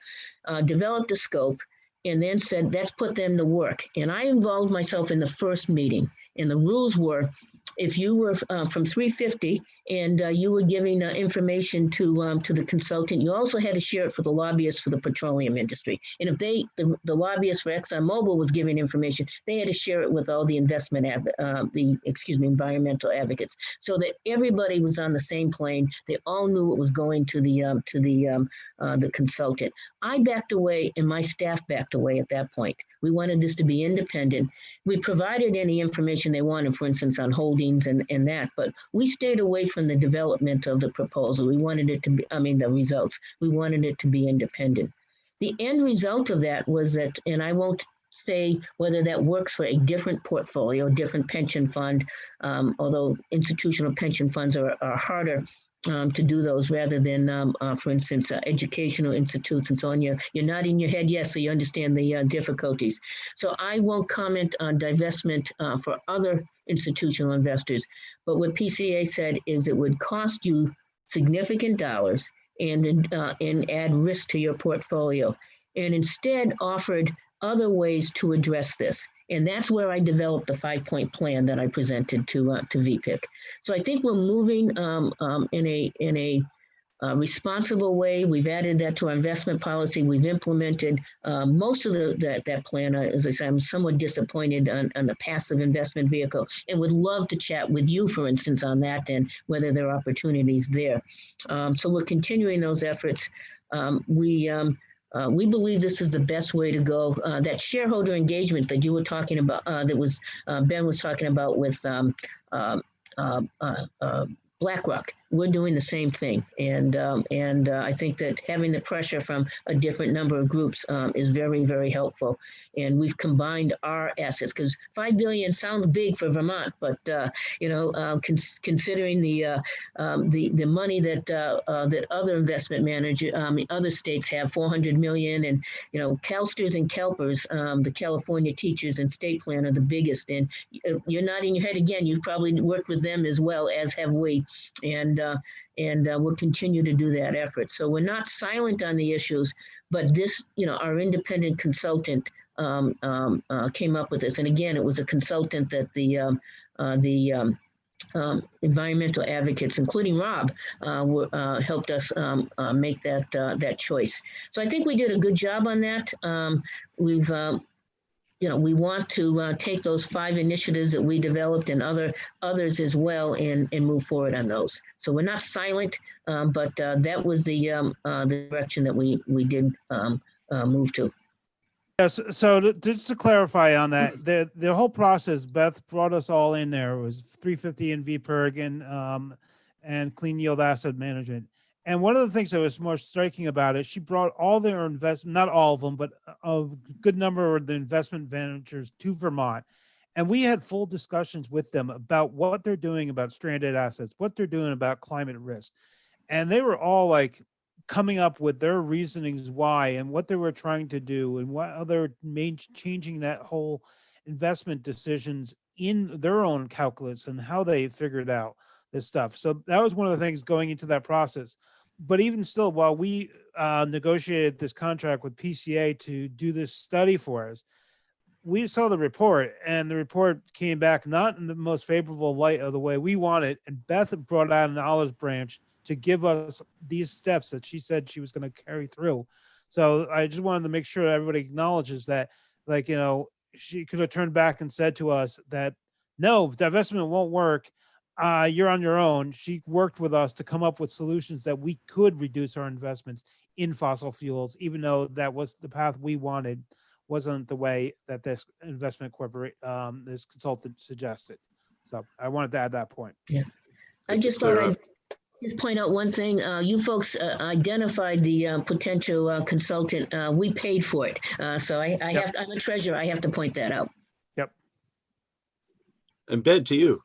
Developed a scope and then said, let's put them to work. And I involved myself in the first meeting, and the rules were, if you were from 350 and you were giving information to the consultant, you also had to share it for the lobbyists for the petroleum industry. And if the lobbyist for ExxonMobil was giving information, they had to share it with all the environmental advocates, so that everybody was on the same plane. They all knew what was going to the consultant. I backed away, and my staff backed away at that point. We wanted this to be independent. We provided any information they wanted, for instance, on holdings and that, but we stayed away from the development of the proposal. We wanted it to be, the results. We wanted it to be independent. The end result of that was that, and I won't say whether that works for a different portfolio, different pension fund, although institutional pension funds are harder to do those rather than, for instance, educational institutes and so on. You're nodding your head yes, so you understand the difficulties. So I won't comment on divestment for other institutional investors, but what PCA said is it would cost you significant dollars and add risk to your portfolio, and instead offered other ways to address this. And that's where I developed the 5-point plan that I presented to VPIC. So I think we're moving in a responsible way. We've added that to our investment policy. We've implemented most of that plan. As I said, I'm somewhat disappointed on the passive investment vehicle, and would love to chat with you, for instance, on that and whether there are opportunities there. So we're continuing those efforts. We believe this is the best way to go. That shareholder engagement that you were talking about, that was Ben was talking about with Blackrock, we're doing the same thing, and I think that having the pressure from a different number of groups is very, very helpful. And we've combined our assets, because $5 billion sounds big for Vermont, but considering the money that other investment managers, other states have, $400 million, and CalSTRS and CalPERS, the California Teachers and State Plan, are the biggest. And you're nodding your head again. You've probably worked with them as well, as have we, and we'll continue to do that effort. So we're not silent on the issues, but this, our independent consultant came up with this. And again, it was a consultant that the environmental advocates, including Rob, helped us make that choice. So I think we did a good job on that. We want to take those 5 initiatives that we developed and others as well and move forward on those. So we're not silent, but that was the direction that we did move to. Yes. So just to clarify on that, the whole process, Beth brought us all in there. It was 350 and VPIRG and Clean Yield Asset Management. And one of the things that was more striking about it, she brought all their investment, not all of them, but a good number of the investment managers to Vermont. And we had full discussions with them about what they're doing about stranded assets, what they're doing about climate risk. And they were all like coming up with their reasonings why and what they were trying to do and what other changing that whole investment decisions in their own calculus and how they figured out this stuff. So that was one of the things going into that process. But even still, while we negotiated this contract with PCA to do this study for us, we saw the report, and the report came back not in the most favorable light of the way we wanted. And Beth brought out an olive branch to give us these steps that she said she was going to carry through. So I just wanted to make sure everybody acknowledges that like, she could have turned back and said to us that, no, divestment won't work. You're on your own. She worked with us to come up with solutions that we could reduce our investments in fossil fuels, even though that was the path we wanted, wasn't the way that this investment this consultant suggested. So I wanted to add that point. Yeah. I just thought I'd just point out one thing. You folks identified the potential consultant. We paid for it. So Yep. I'm a treasurer. I have to point that out. Yep. And Ben, to you.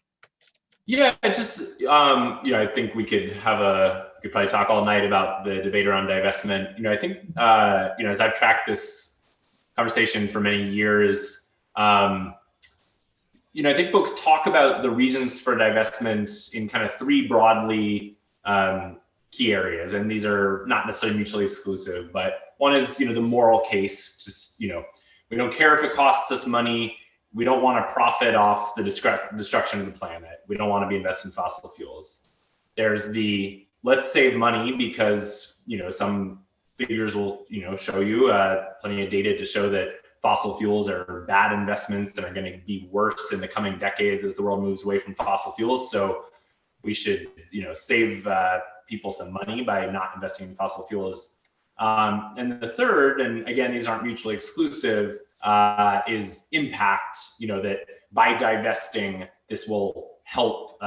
Yeah, just I think we could probably talk all night about the debate around divestment. I think as I've tracked this conversation for many years, I think folks talk about the reasons for divestment in kind of three broadly key areas, and these are not necessarily mutually exclusive. But one is the moral case. Just we don't care if it costs us money. We don't want to profit off the destruction of the planet. We don't want to be invested in fossil fuels. There's the let's save money because some figures will show you plenty of data to show that fossil fuels are bad investments and are going to be worse in the coming decades as the world moves away from fossil fuels. So we should save people some money by not investing in fossil fuels. And the third, and again these aren't mutually exclusive, is impact, that by divesting, this will help,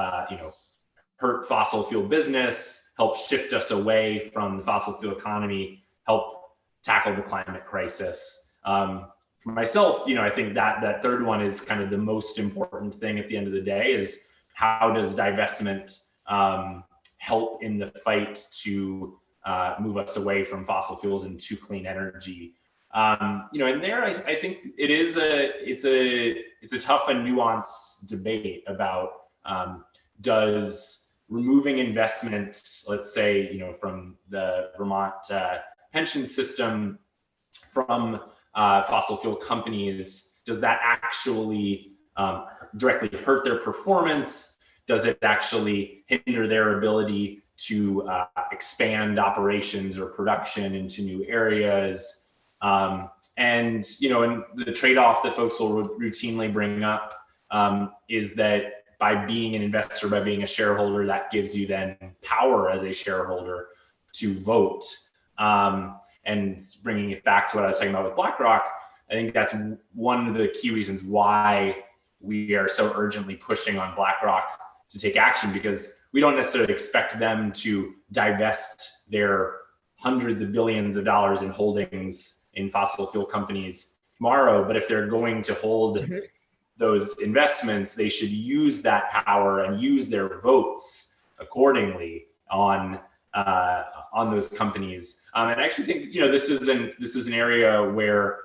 hurt fossil fuel business, help shift us away from the fossil fuel economy, help tackle the climate crisis. For myself, I think that third one is kind of the most important thing at the end of the day, is how does divestment help in the fight to move us away from fossil fuels and to clean energy. And there, I think it's a tough and nuanced debate about does removing investment, let's say, from the Vermont pension system, from fossil fuel companies, does that actually directly hurt their performance? Does it actually hinder their ability to expand operations or production into new areas? And the trade-off that folks will routinely bring up is that by being an investor, by being a shareholder, that gives you then power as a shareholder to vote. And bringing it back to what I was talking about with Blackrock, I think that's one of the key reasons why we are so urgently pushing on Blackrock to take action, because we don't necessarily expect them to divest their hundreds of billions of dollars in holdings in fossil fuel companies tomorrow. But if they're going to hold those investments, they should use that power and use their votes accordingly on those companies. And I actually think this is an area where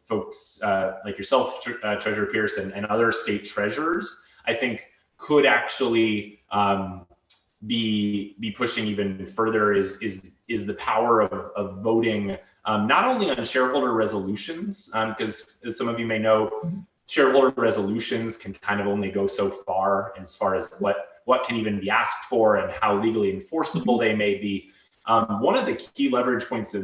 folks like yourself, Treasurer Pearce, and other state treasurers, I think, could actually be pushing even further is the power of voting, not only on shareholder resolutions, because as some of you may know, shareholder resolutions can kind of only go so far as what can even be asked for and how legally enforceable they may be. One of the key leverage points that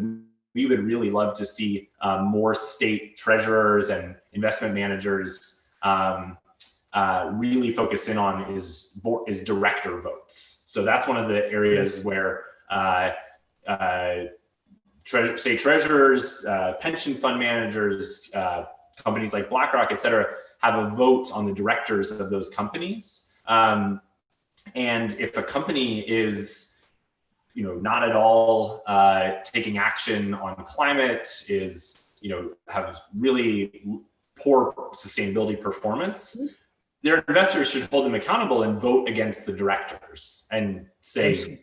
we would really love to see more state treasurers and investment managers really focus in on is director votes. So that's one of the areas where state treasurers, pension fund managers, companies like Blackrock, et cetera, have a vote on the directors of those companies. And if a company is not at all taking action on climate, is have really poor sustainability performance, their investors should hold them accountable and vote against the directors and say,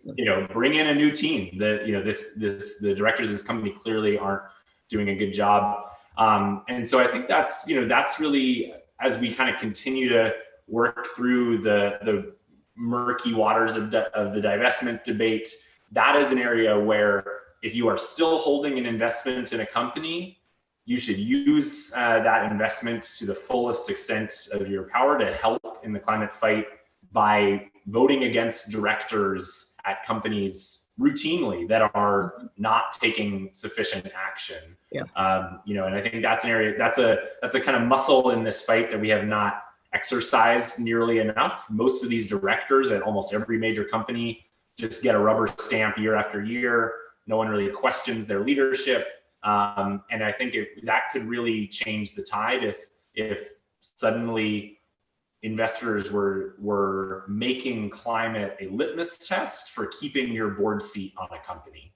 bring in a new team. That the directors of this company clearly aren't doing a good job. And so I think that's really, as we kind of continue to work through the murky waters of the divestment debate, that is an area where if you are still holding an investment in a company, you should use that investment to the fullest extent of your power to help in the climate fight by voting against directors at companies routinely that are not taking sufficient action. Yeah. And I think that's an area, that's a kind of muscle in this fight that we have not exercised nearly enough. Most of these directors at almost every major company just get a rubber stamp year after year. No one really questions their leadership. And I think that could really change the tide if suddenly investors were making climate a litmus test for keeping your board seat on a company.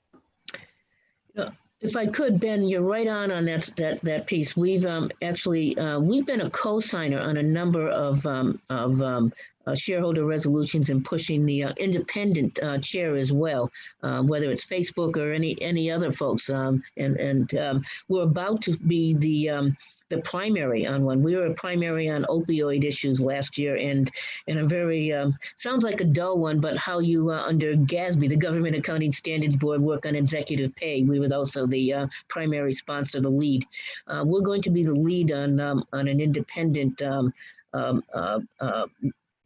If I could, Ben, you're right on that piece. We've we've been a co-signer on a number of shareholder resolutions and pushing the independent chair as well, whether it's Facebook or any other folks. We're about to be the primary on one. We were a primary on opioid issues last year, and a very sounds like a dull one, but how you under GASB, the Government Accounting Standards Board, work on executive pay. We were also the primary sponsor, the lead. We're going to be the lead on an independent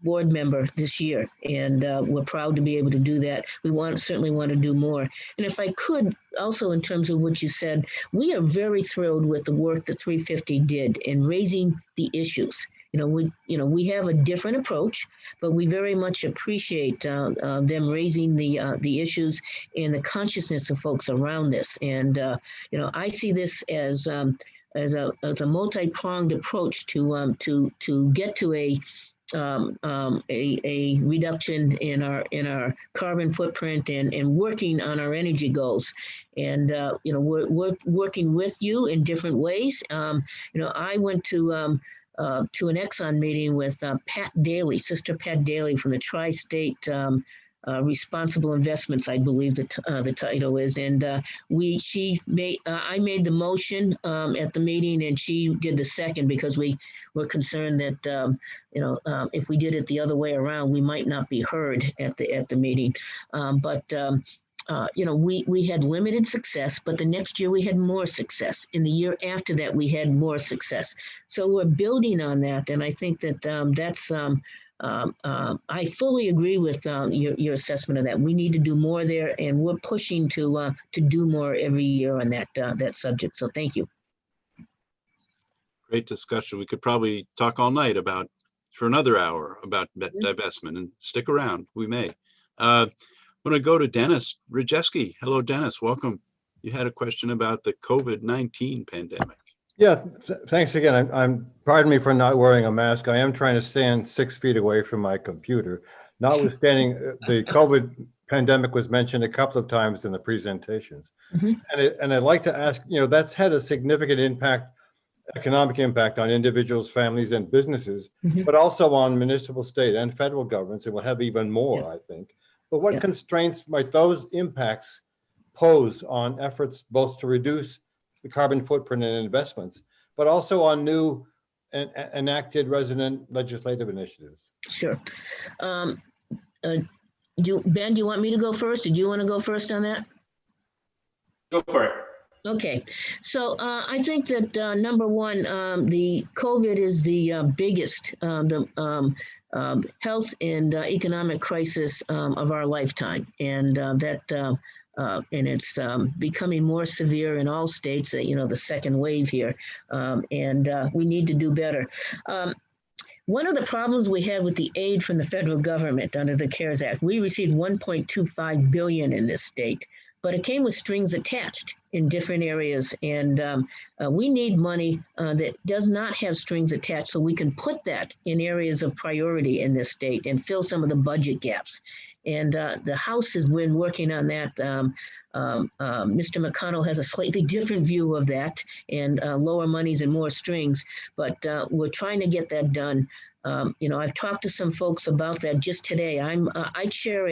board member this year, and we're proud to be able to do that. We certainly want to do more. And if I could also, in terms of what you said, we are very thrilled with the work that 350 did in raising the issues. We have a different approach, but we very much appreciate them raising the issues and the consciousness of folks around this. And I see this as a multi-pronged approach to get to a reduction in our carbon footprint and working on our energy goals. And we're working with you in different ways. I went to an Exxon meeting with Pat Daly, Sister Pat Daly from the Tri-State Responsible Investments, I believe the title is, and I made the motion at the meeting, and she did the second, because we were concerned that if we did it the other way around, we might not be heard at the meeting. We had limited success, but the next year we had more success. In the year after that, we had more success. So we're building on that, and I think that that's. I fully agree with your assessment of that. We need to do more there, and we're pushing to do more every year on that subject. So thank you. Great discussion. We could probably talk all night for another hour about divestment, and stick around. We may. I'm going to go to Dennis Rajewski. Hello, Dennis. Welcome. You had a question about the COVID-19 pandemic. Yeah, thanks again. I'm pardon me for not wearing a mask. I am trying to stand 6 feet away from my computer. Notwithstanding, the COVID pandemic was mentioned a couple of times in the presentations. Mm-hmm. And I'd like to ask, that's had a significant economic impact on individuals, families, and businesses, mm-hmm. but also on municipal, state, and federal governments. It will have even more, I think. But what constraints might those impacts pose on efforts both to reduce the carbon footprint and investments, but also on new and enacted resident legislative initiatives? Sure. Ben, do you want me to go first? Or do you want to go first on that? Go for it. Okay. So I think that number one, the COVID is the biggest health and economic crisis of our lifetime, and and it's becoming more severe in all states. The second wave here, and we need to do better. One of the problems we have with the aid from the federal government under the CARES Act, we received $1.25 billion in this state, but it came with strings attached in different areas. And we need money that does not have strings attached, so we can put that in areas of priority in this state and fill some of the budget gaps. And the House has been working on that. Mr. McConnell has a slightly different view of that, and lower monies and more strings, but we're trying to get that done. I've talked to some folks about that just today. I chair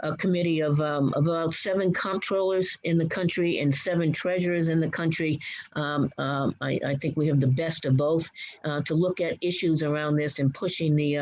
a committee of about 7 comptrollers in the country and 7 treasurers in the country. I think we have the best of both to look at issues around this and pushing the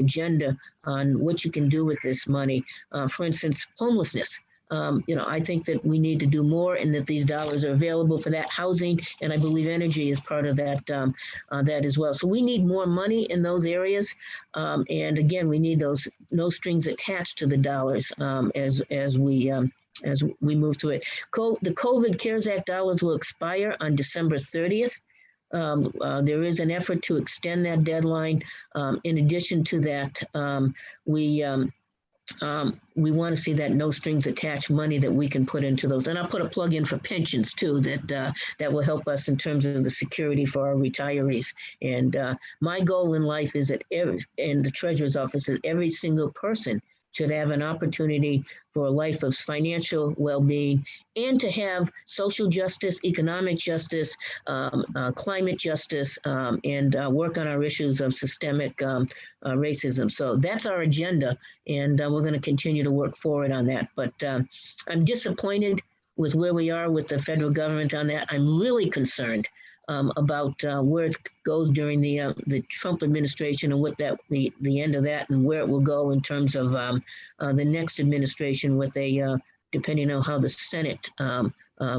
agenda on what you can do with this money. For instance, homelessness. I think that we need to do more and that these dollars are available for that housing. And I believe energy is part of that, that as well. So we need more money in those areas. And again, we need those no strings attached to the dollars as we move through it. The COVID CARES Act dollars will expire on December 30th. There is an effort to extend that deadline. In addition to that, we want to see that no strings attached money that we can put into those. And I'll put a plug in for pensions too, that will help us in terms of the security for our retirees. And my goal in life is that in the Treasurer's Office, that every single person should have an opportunity for a life of financial well-being and to have social justice, economic justice, climate justice, and work on our issues of systemic racism. So that's our agenda, and we're going to continue to work forward on that. But I'm disappointed with where we are with the federal government on that. I'm really concerned about where it goes during the Trump administration and what the end of that and where it will go in terms of the next administration with depending on how the Senate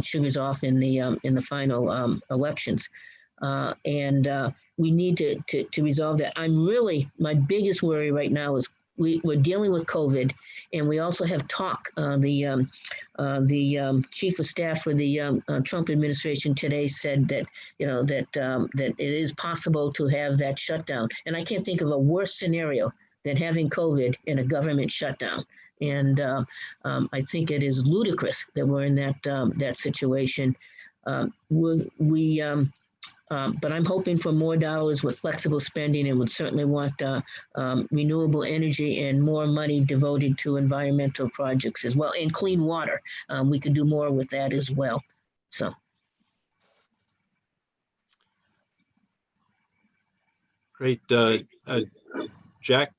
sugars off in the final elections. And we need to resolve that. My biggest worry right now is we're dealing with COVID, and we also have talk. The chief of staff for the Trump administration today said that that it is possible to have that shutdown. And I can't think of a worse scenario than having COVID in a government shutdown. And I think it is ludicrous that we're in that situation. But I'm hoping for more dollars with flexible spending, and would certainly want renewable energy and more money devoted to environmental projects as well, and clean water. We could do more with that as well. So. Great. Jack,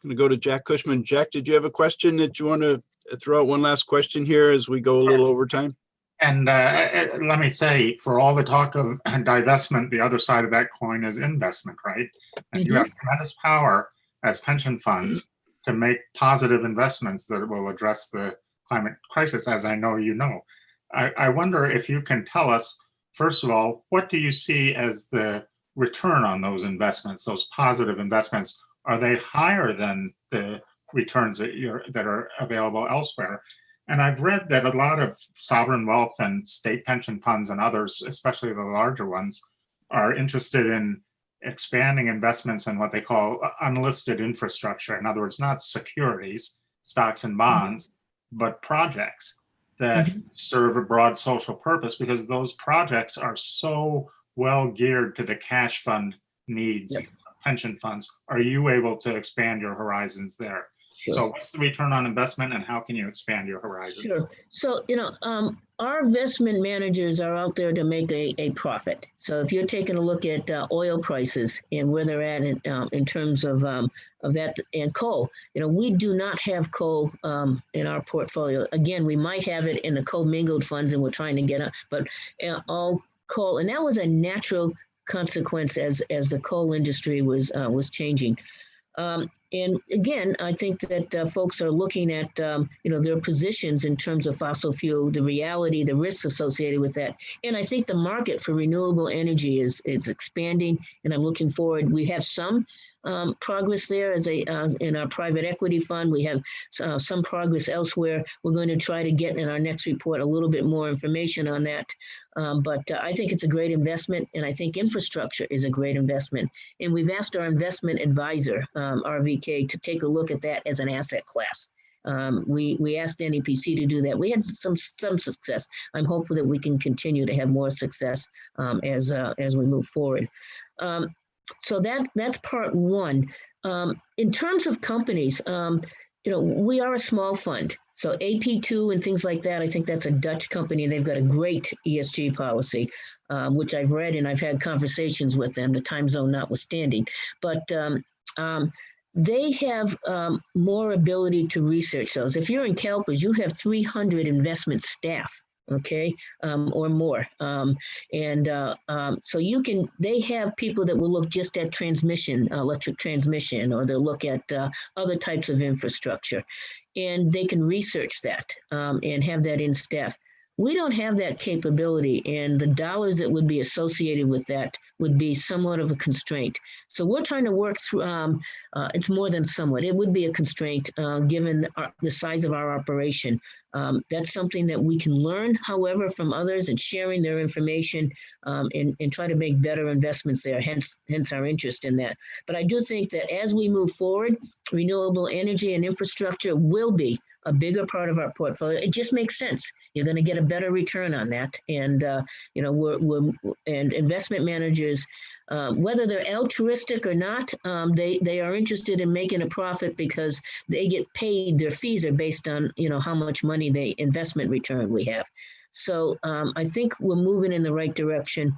I'm going to go to Jack Cushman. Jack, did you have a question that you want to throw out? One last question here as we go a little over time. And let me say, for all the talk of divestment, the other side of that coin is investment, right? And you have tremendous power as pension funds to make positive investments that will address the climate crisis, as I know you know. I wonder if you can tell us, first of all, what do you see as the return on those investments, those positive investments? Are they higher than the returns that are available elsewhere? And I've read that a lot of sovereign wealth and state pension funds and others, especially the larger ones, are interested in expanding investments in what they call unlisted infrastructure. In other words, not securities, stocks and bonds, but projects that serve a broad social purpose, because those projects are so well geared to the cash fund needs of pension funds. Are you able to expand your horizons there? Sure. So what's the return on investment, and how can you expand your horizons? Sure. So, our investment managers are out there to make a profit. So if you're taking a look at oil prices and where they're at in terms of that, and coal, we do not have coal in our portfolio. Again, we might have it in the commingled funds, and we're trying to get it, but all coal, and that was a natural consequence as the coal industry was changing. And again, I think that folks are looking at, their positions in terms of fossil fuel, the reality, the risks associated with that. And I think the market for renewable energy is expanding, and I'm looking forward. We have some progress there in our private equity fund. We have some progress elsewhere. We're going to try to get in our next report a little bit more information on that. But I think it's a great investment, and I think infrastructure is a great investment. And we've asked our investment advisor, RVK, to take a look at that as an asset class. We asked NEPC to do that. We had some success. I'm hopeful that we can continue to have more success as we move forward. So that's part one. In terms of companies, we are a small fund. So AP2 and things like that, I think that's a Dutch company. They've got a great ESG policy, which I've read and I've had conversations with them, the time zone notwithstanding. But they have more ability to research those. If you're in CalPERS, you have 300 investment staff okay, or more. So they have people that will look just at transmission, electric transmission, or they'll look at other types of infrastructure, and they can research that and have that in staff. We don't have that capability, and the dollars that would be associated with that would be somewhat of a constraint. So we're trying to work through, it's more than somewhat, it would be a constraint given the size of our operation. That's something that we can learn, however, from others and sharing their information and try to make better investments there, hence our interest in that. But I do think that as we move forward, renewable energy and infrastructure will be a bigger part of our portfolio. It just makes sense. You're going to get a better return on that. And, and investment managers, whether they're altruistic or not, they are interested in making a profit because they get paid, their fees are based on, how much money investment return we have. So I think we're moving in the right direction.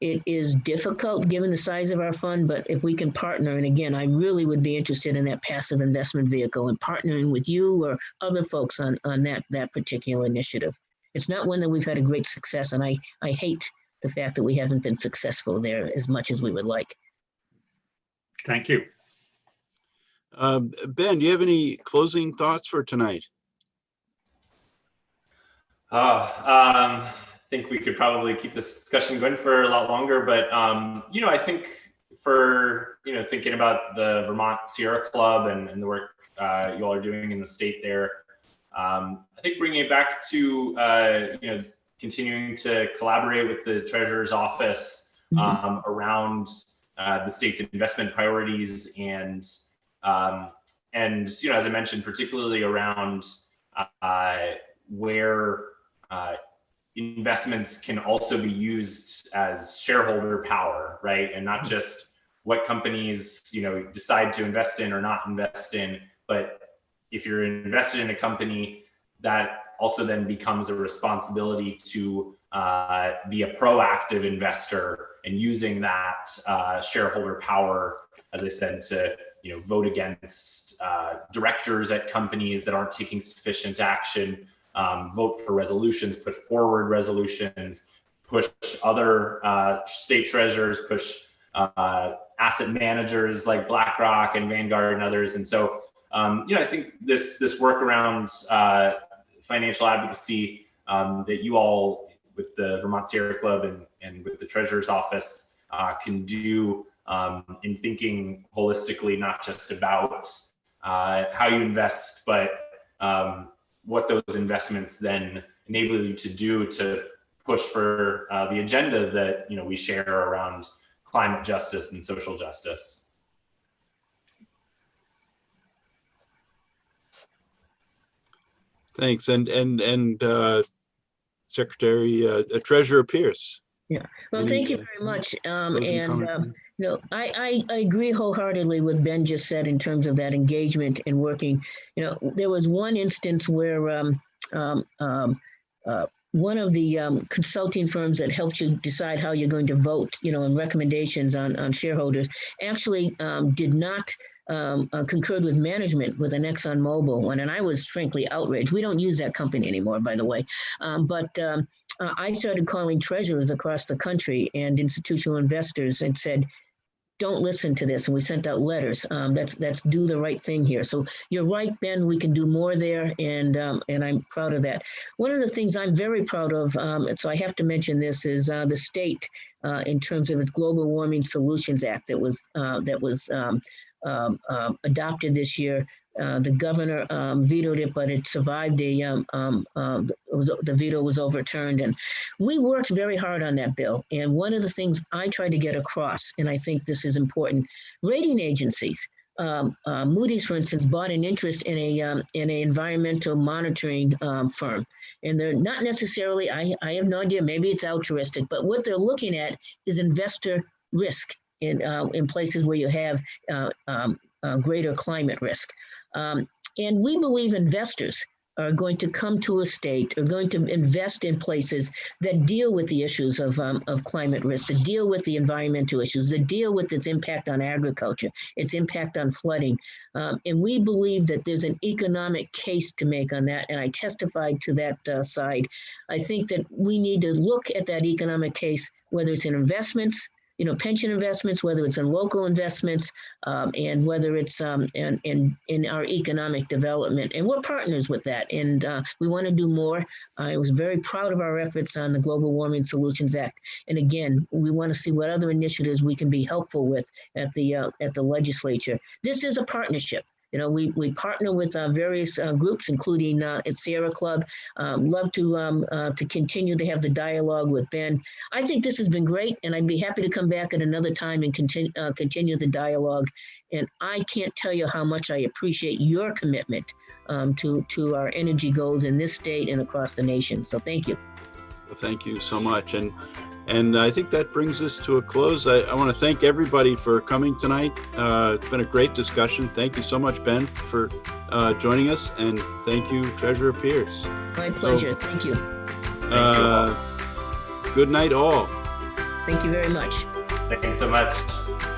It is difficult given the size of our fund, but if we can partner, and again, I really would be interested in that passive investment vehicle and partnering with you or other folks on that particular initiative. It's not one that we've had a great success, and I hate the fact that we haven't been successful there as much as we would like. Thank you. Ben, do you have any closing thoughts for tonight? I think we could probably keep this discussion going for a lot longer, but I think for thinking about the Vermont Sierra Club and the work you all are doing in the state there, I think bringing it back to continuing to collaborate with the Treasurer's Office around the state's investment priorities and as I mentioned, particularly around where investments can also be used as shareholder power, right? And not just what companies, decide to invest in or not invest in, but if you're invested in a company, that also then becomes a responsibility to be a proactive investor and using that shareholder power, as I said, to vote against directors at companies that aren't taking sufficient action, vote for resolutions, put forward resolutions, push other state treasurers, push asset managers like Blackrock and Vanguard and others. And so, I think this work around financial advocacy that you all with the Vermont Sierra Club and with the Treasurer's Office can do in thinking holistically, not just about how you invest, but what those investments then enable you to do to push for the agenda that we share around climate justice and social justice. Thanks, and Secretary Treasurer Pearce. Yeah, well, thank you very much. I agree wholeheartedly with Ben just said in terms of that engagement and working. There was one instance where one of the consulting firms that helped you decide how you're going to vote, and recommendations on shareholders actually did not concurred with management with an ExxonMobil one, and I was frankly outraged. We don't use that company anymore, by the way. But I started calling treasurers across the country and institutional investors and said, don't listen to this. And we sent out letters. Let's do the right thing here. So you're right, Ben, we can do more there. And I'm proud of that. One of the things I'm very proud of, and so I have to mention this, is the state in terms of its Global Warming Solutions Act that was adopted this year. The governor vetoed it, but it survived the veto was overturned. And we worked very hard on that bill. And one of the things I tried to get across, and I think this is important, rating agencies, Moody's, for instance, bought an interest in an environmental monitoring firm. And they're not necessarily, I have no idea, maybe it's altruistic, but what they're looking at is investor risk in places where you have greater climate risk. And we believe investors are going to come to a state, are going to invest in places that deal with the issues of climate risk, that deal with the environmental issues, that deal with its impact on agriculture, its impact on flooding. And we believe that there's an economic case to make on that. And I testified to that side. I think that we need to look at that economic case, whether it's in investments, pension investments, whether it's in local investments, and whether it's in our economic development. And we're partners with that. And we want to do more. I was very proud of our efforts on the Global Warming Solutions Act. And again, we want to see what other initiatives we can be helpful with at the legislature. This is a partnership. We partner with various groups, including at Sierra Club. Love to continue to have the dialogue with Ben. I think this has been great, and I'd be happy to come back at another time and continue the dialogue. And I can't tell you how much I appreciate your commitment to our energy goals in this state and across the nation. So thank you. Well, thank you so much. And I think that brings us to a close. I want to thank everybody for coming tonight. It's been a great discussion. Thank you so much, Ben, for joining us. And thank you, Treasurer Pearce. My pleasure. Thank you. Good night, all. Thank you very much. Thanks so much.